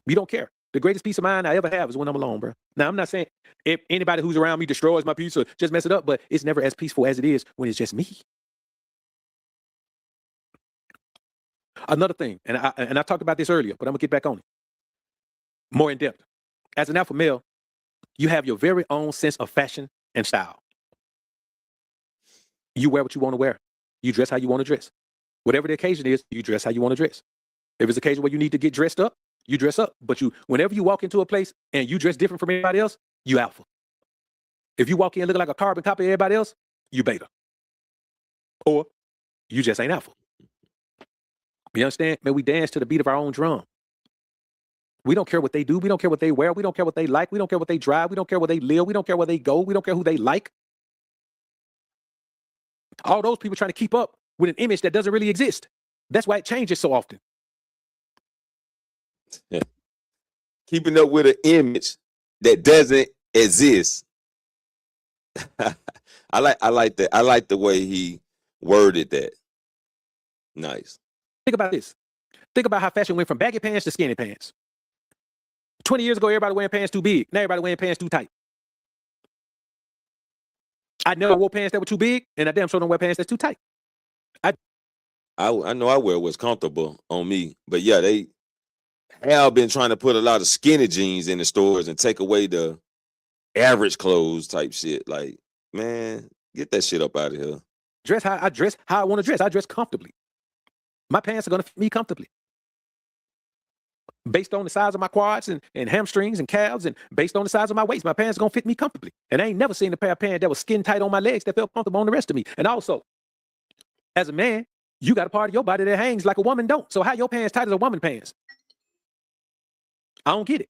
You don't care. The greatest peace of mind I ever have is when I'm alone, bro. Now, I'm not saying if anybody who's around me destroys my peace or just mess it up, but it's never as peaceful as it is when it's just me. Another thing, and I talked about this earlier, but I'm going to get back on it more in depth. As an alpha male, you have your very own sense of fashion and style. You wear what you want to wear. You dress how you want to dress. Whatever the occasion is, you dress how you want to dress. If it's an occasion where you need to get dressed up, you dress up. But whenever you walk into a place and you dress different from everybody else, you alpha. If you walk in looking like a carbon copy of everybody else, you beta. Or you just ain't alpha. You understand? Man, we dance to the beat of our own drum. We don't care what they do. We don't care what they wear. We don't care what they like. We don't care what they drive. We don't care where they live. We don't care where they go. We don't care who they like. All those people trying to keep up with an image that doesn't really exist. That's why it changes so often. Keeping up with an image that doesn't exist. I like that. I like the way he worded that. Nice. Think about this. Think about how fashion went from baggy pants to skinny pants. 20 years ago, everybody wearing pants too big. Now everybody wearing pants too tight. I never wore pants that were too big, and I damn sure don't wear pants that's too tight. I know I wear what's comfortable on me, but yeah, they have been trying to put a lot of skinny jeans in the stores and take away the average clothes type shit. Like, man, get that shit up out of here. Dress how I want to dress. I dress comfortably. My pants are gonna fit me comfortably. Based on the size of my quads and hamstrings and calves, and based on the size of my waist, my pants are gonna fit me comfortably. And I ain't never seen a pair of pants that was skin tight on my legs that felt comfortable on the rest of me. And also, as a man, you got a part of your body that hangs like a woman don't. So how your pants tight as a woman pants? I don't get it.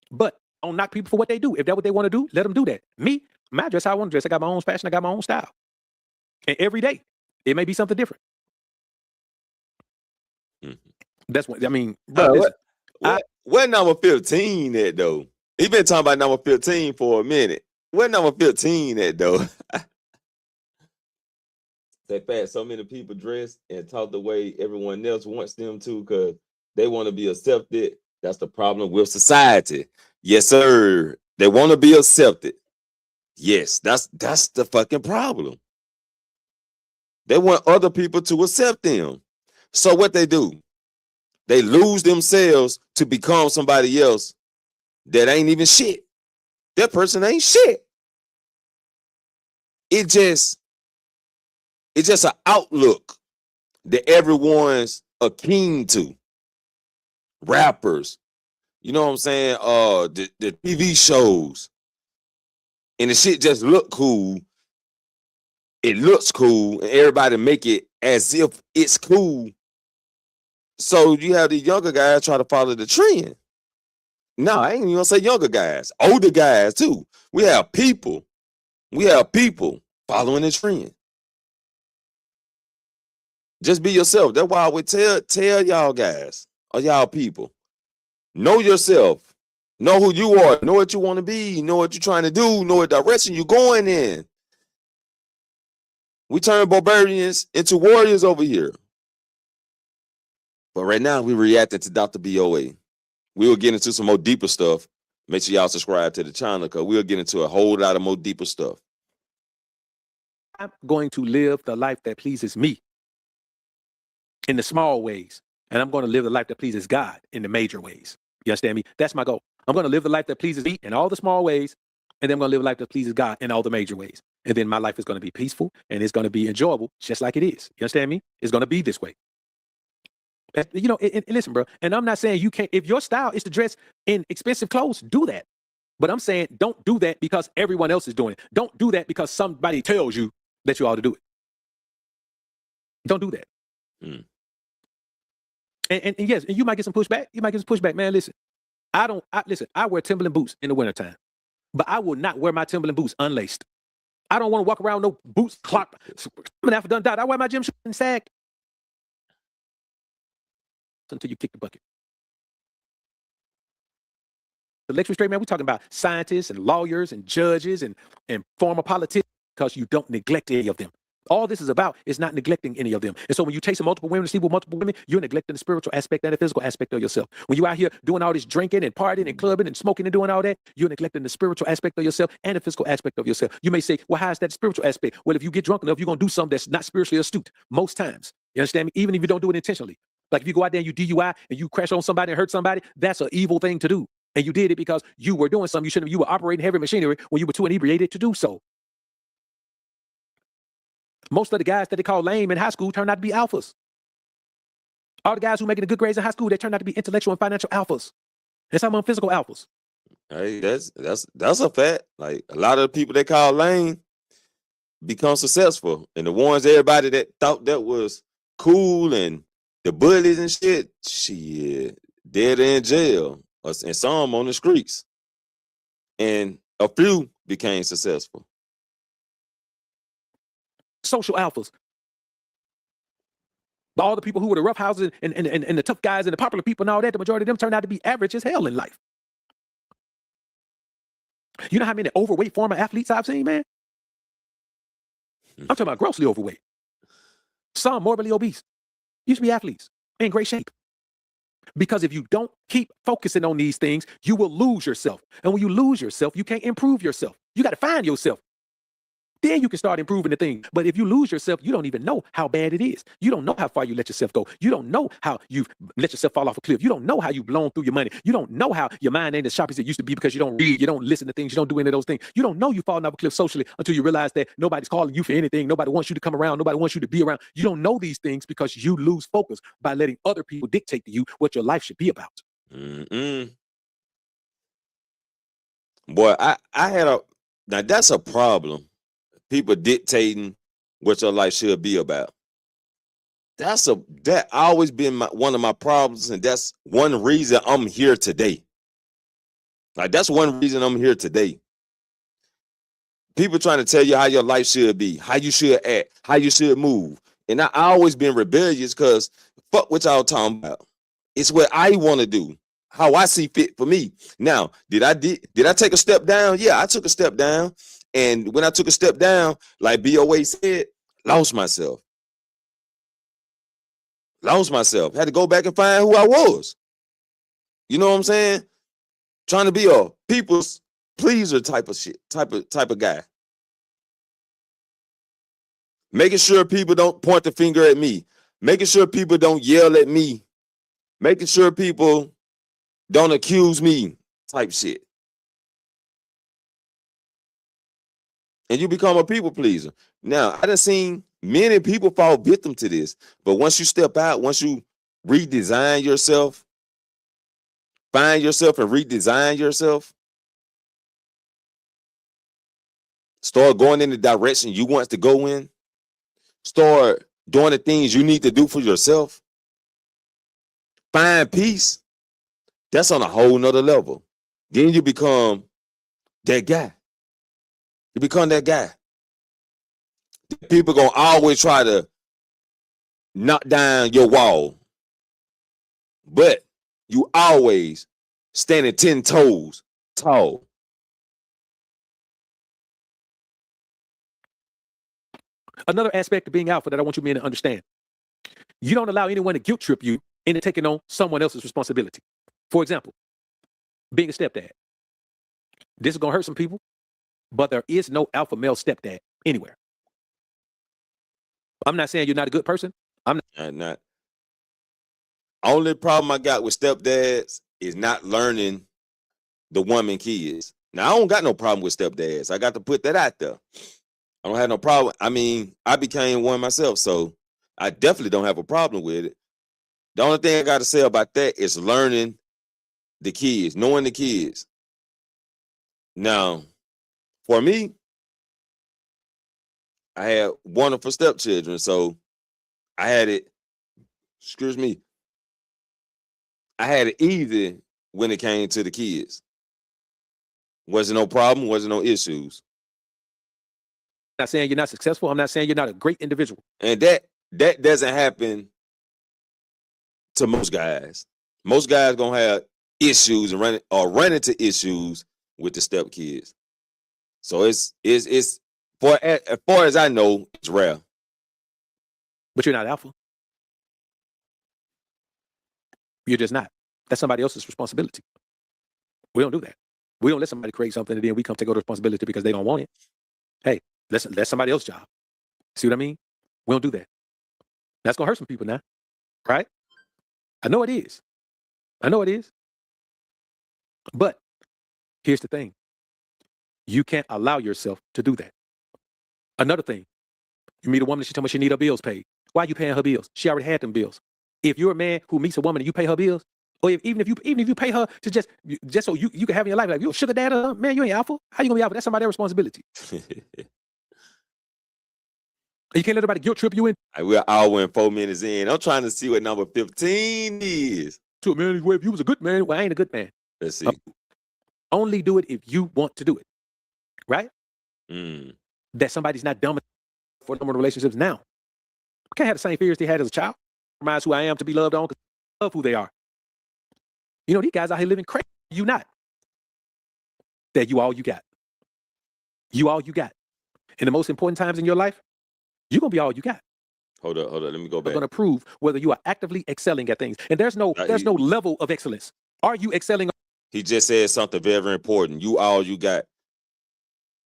But I don't knock people for what they do. If that's what they want to do, let them do that. Me, I dress how I want to dress. I got my own fashion. I got my own style. And every day, it may be something different. Mhm. That's what I mean. Bro, Where number 15 at though? He been talking about number 15 for a minute. Where number 15 at though? That fact, so many people dress and talk the way everyone else wants them to because they want to be accepted. That's the problem with society. Yes, sir. They want to be accepted. Yes, that's the fucking problem. They want other people to accept them. So what they do? They lose themselves to become somebody else that ain't even shit. That person ain't shit. it's just an outlook that everyone's a keen to. Rappers, you know what I'm saying? The TV shows, and the shit just look cool. It looks cool, and everybody make it as if it's cool. So you have the younger guys try to follow the trend. No, I ain't even gonna say younger guys, older guys too. We have people following the trend. Just be yourself. That's why I would tell y'all guys or y'all people, know yourself, know who you are, know what you want to be, know what you're trying to do, know what direction you're going in. We turn barbarians into warriors over here. But right now, we reacting to Dr. BOA. We'll get into some more deeper stuff. Make sure y'all subscribe to the channel because we'll get into a whole lot of more deeper stuff. I'm going to live the life that pleases me in the small ways. And I'm going to live the life that pleases God in the major ways. You understand me? That's my goal. I'm going to live the life that pleases me in all the small ways. And then I'm going to live a life that pleases God in all the major ways. And then my life is going to be peaceful and it's going to be enjoyable, just like it is. You understand me? It's going to be this way. You know, and listen, bro, and I'm not saying you can't, if your style is to dress in expensive clothes, do that. But I'm saying don't do that because everyone else is doing it. Don't do that because somebody tells you that you ought to do it. Don't do that. Mm. And yes, and you might get some pushback. You might get some pushback, man. Listen, I wear Timberland boots in the wintertime, but I will not wear my Timberland boots unlaced. I don't want to walk around with no boots clocked. I'm after done. I wear my gym shoes and sag until you kick the bucket. The lecture straight, man, we're talking about scientists and lawyers and judges and former politicians because you don't neglect any of them. All this is about is not neglecting any of them. And so when you chasing multiple women and sleep with multiple women, you're neglecting the spiritual aspect and the physical aspect of yourself. When you out here doing all this drinking and partying and clubbing and smoking and doing all that, you're neglecting the spiritual aspect of yourself and the physical aspect of yourself. You may say, well, how is that spiritual aspect? Well, if you get drunk enough, you're going to do something that's not spiritually astute most times. You understand me? Even if you don't do it intentionally. Like if you go out there and you DUI and you crash on somebody and hurt somebody, that's an evil thing to do. And you did it because you were doing something you shouldn't have. You were operating heavy machinery when you were too inebriated to do so. Most of the guys that they call lame in high school turn out to be alphas. All the guys who making the good grades in high school, they turn out to be intellectual and financial alphas. And some of them physical alphas. Hey, that's a fact. Like a lot of the people they call lame become successful. And the ones everybody that thought that was cool and the bullies and shit, dead in jail. And some on the streets. And a few became successful. Social alphas. But all the people who were the rough houses and the tough guys and the popular people and all that, the majority of them turned out to be average as hell in life. You know how many overweight former athletes I've seen, man? I'm talking about grossly overweight. Some morbidly obese. Used to be athletes in great shape. Because if you don't keep focusing on these things, you will lose yourself. And when you lose yourself, you can't improve yourself. You got to find yourself. Then you can start improving the thing. But if you lose yourself, you don't even know how bad it is. You don't know how far you let yourself go. You don't know how you've let yourself fall off a cliff. You don't know how you've blown through your money. You don't know how your mind ain't as sharp as it used to be because you don't read, you don't listen to things, you don't do any of those things. You don't know you've fallen off a cliff socially until you realize that nobody's calling you for anything. Nobody wants you to come around. Nobody wants you to be around. You don't know these things because you lose focus by letting other people dictate to you what your life should be about. Boy, I had now that's a problem. People dictating what your life should be about. That always been one of my problems, and that's one reason I'm here today. Like that's one reason I'm here today. People trying to tell you how your life should be, how you should act, how you should move. And I always been rebellious because fuck what y'all talking about. It's what I want to do, how I see fit for me. Now, did I take a step down? Yeah, I took a step down. And when I took a step down, like BOA said, lost myself. Had to go back and find who I was. You know what I'm saying? Trying to be a people's pleaser type of shit, type of guy. Making sure people don't point the finger at me. Making sure people don't yell at me. Making sure people don't accuse me type shit. and you become a people pleaser. Now, I done seen many people fall victim to this, but once you step out, once you redesign yourself, find yourself and redesign yourself, start going in the direction you want to go in, start doing the things you need to do for yourself, find peace, that's on a whole nother level. Then you become that guy. You become that guy. People gonna always try to knock down your wall, but you always standing 10 toes tall. Another aspect of being alpha that I want you men to understand. You don't allow anyone to guilt trip you into taking on someone else's responsibility. For example, being a stepdad. This is going to hurt some people, but there is no alpha male stepdad anywhere. I'm not saying you're not a good person. I'm not. Only problem I got with stepdads is not learning the woman kids. Now, I don't got no problem with stepdads. I got to put that out there. I don't have no problem. I mean, I became one myself, so I definitely don't have a problem with it. The only thing I got to say about that is learning the kids, knowing the kids. Now, for me, I had wonderful stepchildren, so I had it, I had it easy when it came to the kids. Wasn't no problem, wasn't no issues. not saying you're not successful. I'm not saying you're not a great individual. And that doesn't happen to most guys. Most guys gonna have issues and run into issues with the stepkids. So it's as far as I know, it's rare. But you're not alpha. You're just not. That's somebody else's responsibility. We don't do that. We don't let somebody create something and then we come take over the responsibility because they don't want it. Hey, that's somebody else's job. See what I mean? We don't do that. That's gonna hurt some people now, right? I know it is. But here's the thing. You can't allow yourself to do that. Another thing, you meet a woman, she tell me she need her bills paid. Why are you paying her bills? She already had them bills. If you're a man who meets a woman and you pay her bills, or even if you pay her to just so you can have in your life, like, you a sugar daddy, man, you ain't alpha. How you gonna be alpha? That's somebody's responsibility. You can't let everybody guilt trip you in. We're all in 4 minutes in. I'm trying to see what number 15 is. So, man, if you was a good man, well, I ain't a good man. Let's see. Only do it if you want to do it, right? That somebody's not dumb for normal relationships now. I can't have the same fears they had as a child. Reminds who I am to be loved on because I love who they are. You know, these guys out here living crazy. You not. That you all you got. You all you got. In the most important times in your life, you're going to be all you got. Hold up. Let me go back. We're going to prove whether you are actively excelling at things. And there's no level of excellence. Are you excelling? He just said something very, very important. You all you got.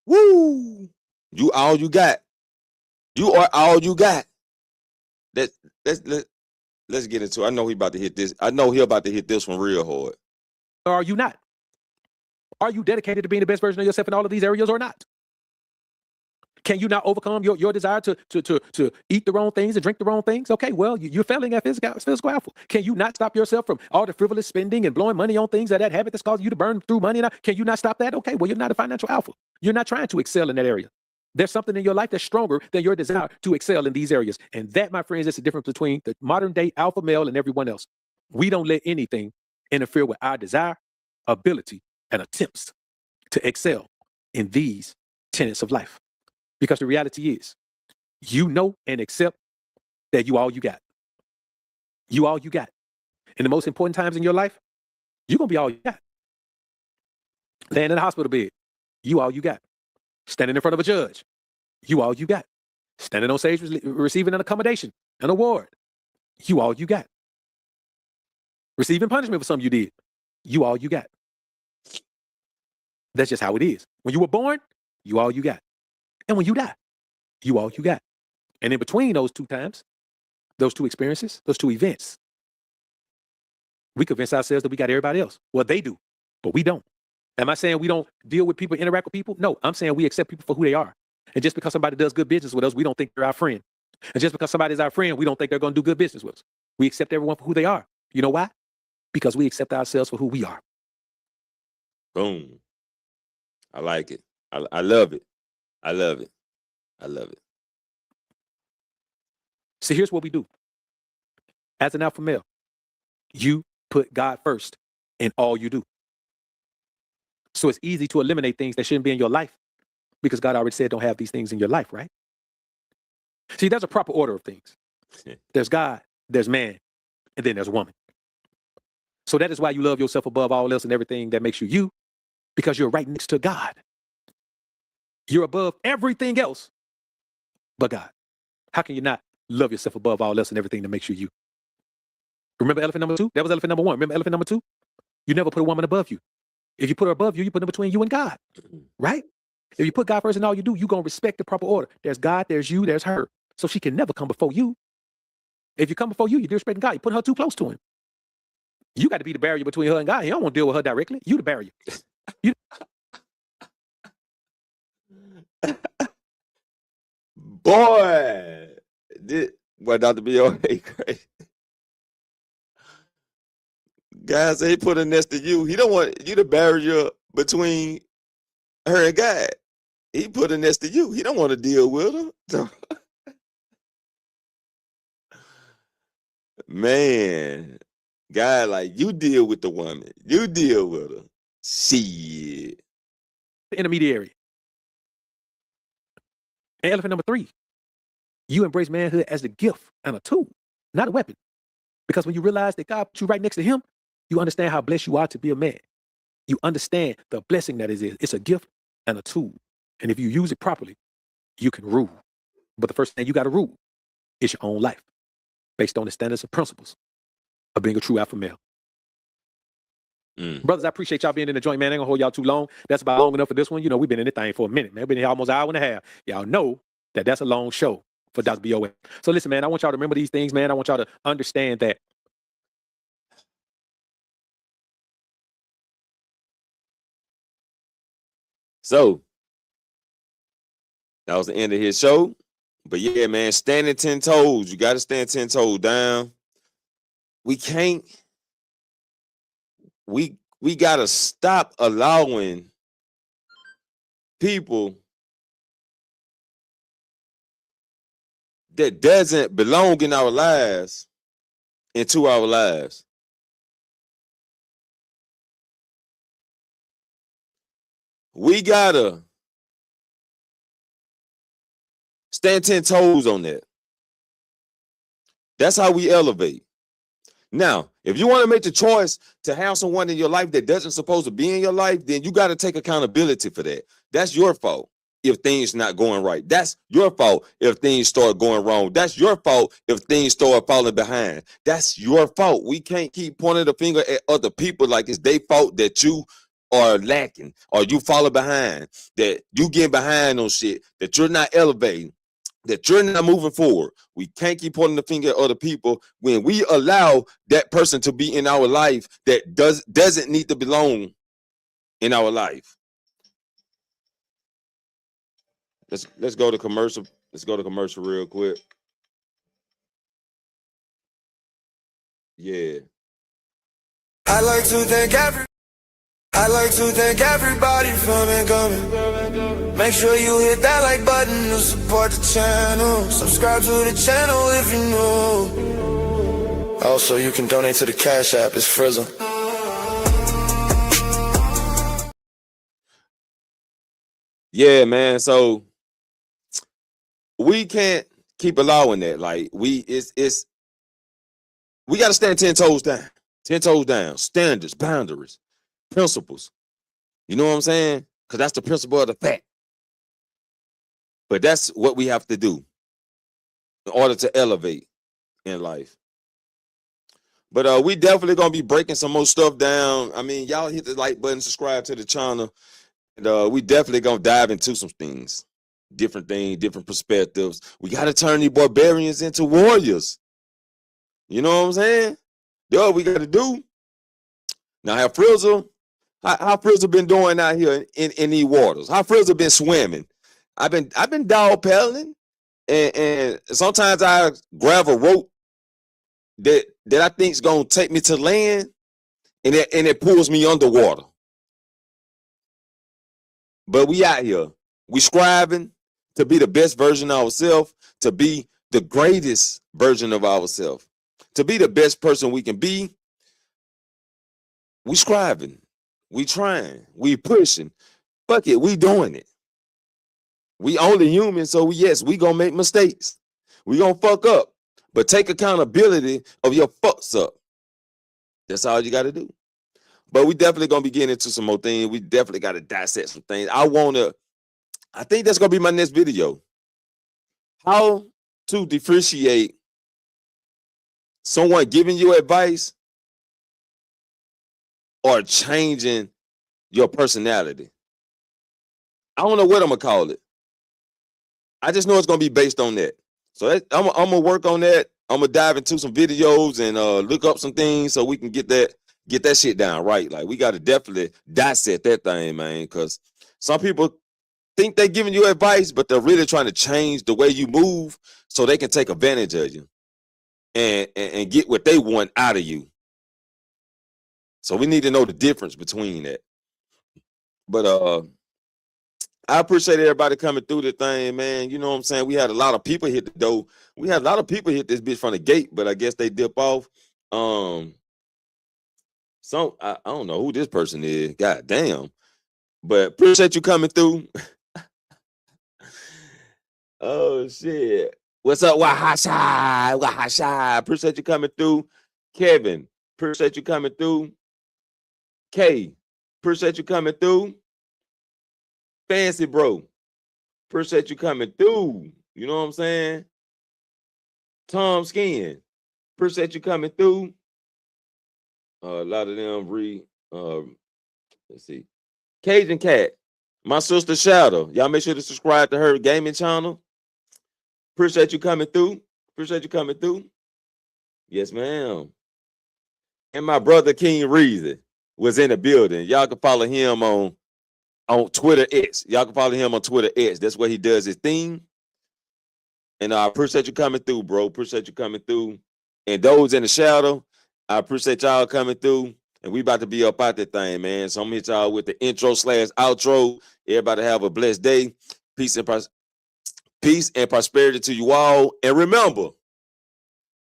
Woo! You all you got. You are all you got. Let's get into it. I know he about to hit this. I know he about to hit this one real hard. Or are you not? Are you dedicated to being the best version of yourself in all of these areas or not? Can you not overcome your desire to eat the wrong things and drink the wrong things? Okay, well, you're failing at physical alpha. Can you not stop yourself from all the frivolous spending and blowing money on things that habit that's causing you to burn through money? Can you not stop that? Okay, well, you're not a financial alpha. You're not trying to excel in that area. There's something in your life that's stronger than your desire to excel in these areas. And that, my friends, is the difference between the modern day alpha male and everyone else. We don't let anything interfere with our desire, ability, and attempts to excel in these tenets of life. Because the reality is, you know and accept that you all you got. You all you got. In the most important times in your life, you're going to be all you got. Laying in a hospital bed, you all you got. Standing in front of a judge, you all you got. Standing on stage receiving an accommodation, an award, you all you got. Receiving punishment for something you did, you all you got. That's just how it is. When you were born, you all you got. And when you die, you all you got. And in between those two times, those two experiences, those two events, we convince ourselves that we got everybody else. Well, they do, but we don't. Am I saying we don't deal with people, interact with people? No, I'm saying we accept people for who they are. And just because somebody does good business with us, we don't think they're our friend. And just because somebody's our friend, we don't think they're going to do good business with us. We accept everyone for who they are. You know why? Because we accept ourselves for who we are. Boom. I like it. I love it. I love it. I love it. So here's what we do. As an alpha male, you put God first in all you do. So it's easy to eliminate things that shouldn't be in your life because God already said don't have these things in your life, right? See, there's a proper order of things. There's God, there's man, and then there's woman. So that is why you love yourself above all else and everything that makes you you, because you're right next to God. You're above everything else but God. How can you not love yourself above all else and everything that makes you you? Remember elephant number 2? That was elephant number 1. Remember elephant number 2? You never put a woman above you. If you put her above you, you put her between you and God, right? If you put God first in all you do, you're going to respect the proper order. There's God, there's you, there's her. So she can never come before you. If you come before you, you're disrespecting God. You put her too close to him. You got to be the barrier between her and God. You don't want to deal with her directly. You the barrier. Boy, Dr. B.O. crazy. God say he put her next to you. He don't want you to barrier between her and God. He put her next to you. He don't want to deal with her. So, man, God, like, you deal with the woman. You deal with her. Shit. Intermediary. And elephant number 3, you embrace manhood as a gift and a tool, not a weapon. Because when you realize that God put you right next to him, you understand how blessed you are to be a man. You understand the blessing that it is. It's a gift and a tool. And if you use it properly, you can rule. But the first thing you got to rule is your own life based on the standards and principles of being a true alpha male. Brothers, I appreciate y'all being in the joint, man. I ain't gonna hold y'all too long. That's about long enough for this one. You know, we've been in this thing for a minute, man. We've been here almost an hour and a half. Y'all know that that's a long show for Dr. B.O.A. So listen, man, I want y'all to remember these things, man. I want y'all to understand that so that was the end of his show. But yeah, man, standing 10 toes. You got to stand 10 toes down. We can't. We got to stop allowing people that doesn't belong in our lives into our lives. We got to stand 10 toes on that. That's how we elevate. Now, if you want to make the choice to have someone in your life that doesn't supposed to be in your life, then you got to take accountability for that. That's your fault if things not going right. That's your fault if things start going wrong. That's your fault if things start falling behind. That's your fault. We can't keep pointing the finger at other people like it's their fault that you are lacking or you falling behind, that you get behind on shit, that you're not elevating, that you're not moving forward. We can't keep pointing the finger at other people when we allow that person to be in our life that doesn't need to belong in our life. Let's go to commercial. Let's go to commercial real quick. Yeah. I like to thank everybody for coming. Make sure you hit that like button to support the channel. Subscribe to the channel if you new. Also, you can donate to the Cash App. It's Frizzle. Yeah, man. So we can't keep allowing that. Like we got to stand 10 toes down. 10 toes down. Standards, boundaries, principles. You know what I'm saying? Because that's the principle of the fact. But that's what we have to do in order to elevate in life. But we definitely gonna be breaking some more stuff down. I mean, y'all hit the like button, subscribe to the channel, and we definitely gonna dive into some things, different perspectives. We gotta turn these barbarians into warriors. You know what I'm saying? That's what we gotta do. Now, how Frizzle been doing out here in these waters? How Frizzle been swimming? I've been dog paddling, and sometimes I grab a rope that I think's gonna take me to land, and it pulls me underwater. But we out here, we striving to be the best version of ourselves, to be the greatest version of ourselves, to be the best person we can be. We striving, we trying, we pushing. Fuck it, we doing it. We only human, so yes, we gonna make mistakes. We gonna fuck up, but take accountability of your fucks up. That's all you gotta do. But we definitely gonna be getting into some more things. We definitely gotta dissect some things. I think that's gonna be my next video. How to differentiate someone giving you advice or changing your personality. I don't know what I'm gonna call it. I just know it's gonna be based on that. So I'm gonna work on that. I'm gonna dive into some videos and look up some things so we can get that shit down right. Like, we gotta definitely dissect that thing, man. Because some people think they're giving you advice, but they're really trying to change the way you move so they can take advantage of you and get what they want out of you. So we need to know the difference between that. But I appreciate everybody coming through the thing, man. You know what I'm saying? We had a lot of people hit the door. We had a lot of people hit this bitch from the gate, but I guess they dip off. I don't know who this person is. God damn. But appreciate you coming through. Oh shit. What's up, Wahasha? Wahasha. Appreciate you coming through. Kevin, appreciate you coming through. Kay, appreciate you coming through. Fancy bro, appreciate you coming through. You know what I'm saying? Tom Skin, appreciate you coming through. A lot of them let's see. Cajun Cat, my sister Shadow. Y'all make sure to subscribe to her gaming channel. Appreciate you coming through. Appreciate you coming through. Yes, ma'am. And my brother King Reezy was in the building. Y'all can follow him on Twitter X. Y'all can follow him on Twitter X. That's where he does his thing. And I appreciate you coming through, bro. Appreciate you coming through. And those in the shadow, I appreciate y'all coming through. And we about to be up out that thing, man. So I'm gonna hit y'all with the intro/outro. Everybody have a blessed day. Peace and prosperity to you all. And remember,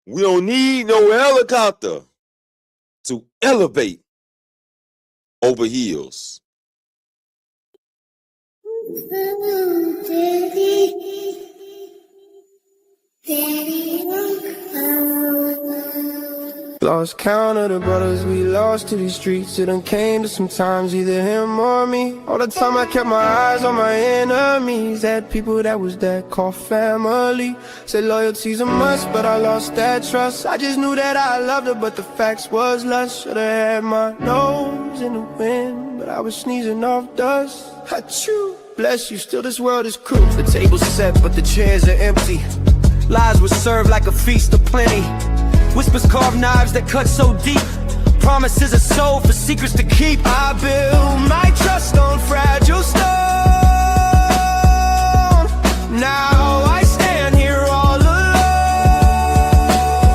we don't need no helicopter to elevate over hills. Lost count of the brothers we lost to these streets. It done came to sometimes either him or me. All the time I kept my eyes on my enemies. Had people that was that called family. Said loyalty's a must, but I lost that trust. I just knew that I loved her, but the facts was lust. Should've had my nose in the wind, but I was sneezing off dust. Achoo. Bless you, still this world is cruel. The table's set, but the chairs are empty. Lies were served like a feast of plenty. Whispers carve knives that cut so deep. Promises are sold for secrets to keep. I build my trust on fragile stone. Now I stand here all alone.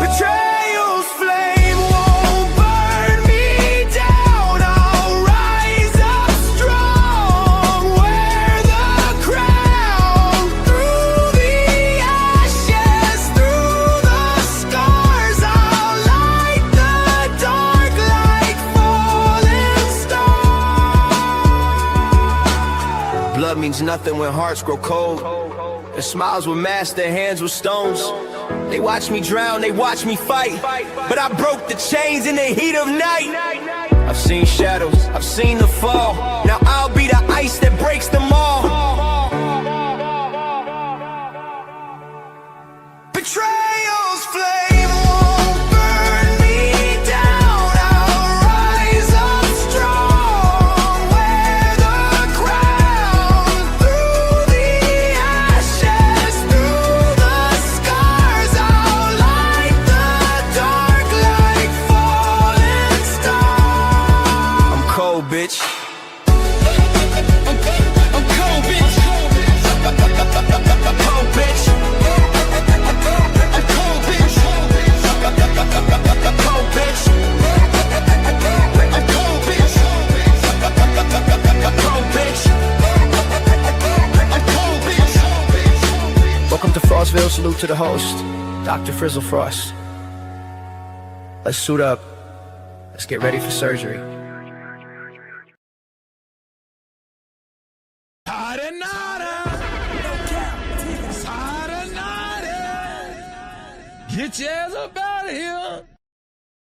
Betrayal's flame won't burn me down. I'll rise up strong. Wear the crown. Through the ashes, through the scars, I'll light the dark like falling stars. Blood means nothing when hearts grow cold. Their smiles were masks, their hands were stones. They watched me drown, they watched me fight, but I broke the chains in the heat of night. I've seen shadows, I've seen the fall. Now I'll be the ice that breaks them all. Betrayal's flame won't burn me down. I'll rise up strong. Wear the crown. Through the ashes, through the scars, I'll light the dark like falling stars. I'm cold, bitch. I'm cold, bitch. salute to the host, Dr. Frizzle Frost. Let's suit up. Let's get ready for surgery. Get your ass up out of here.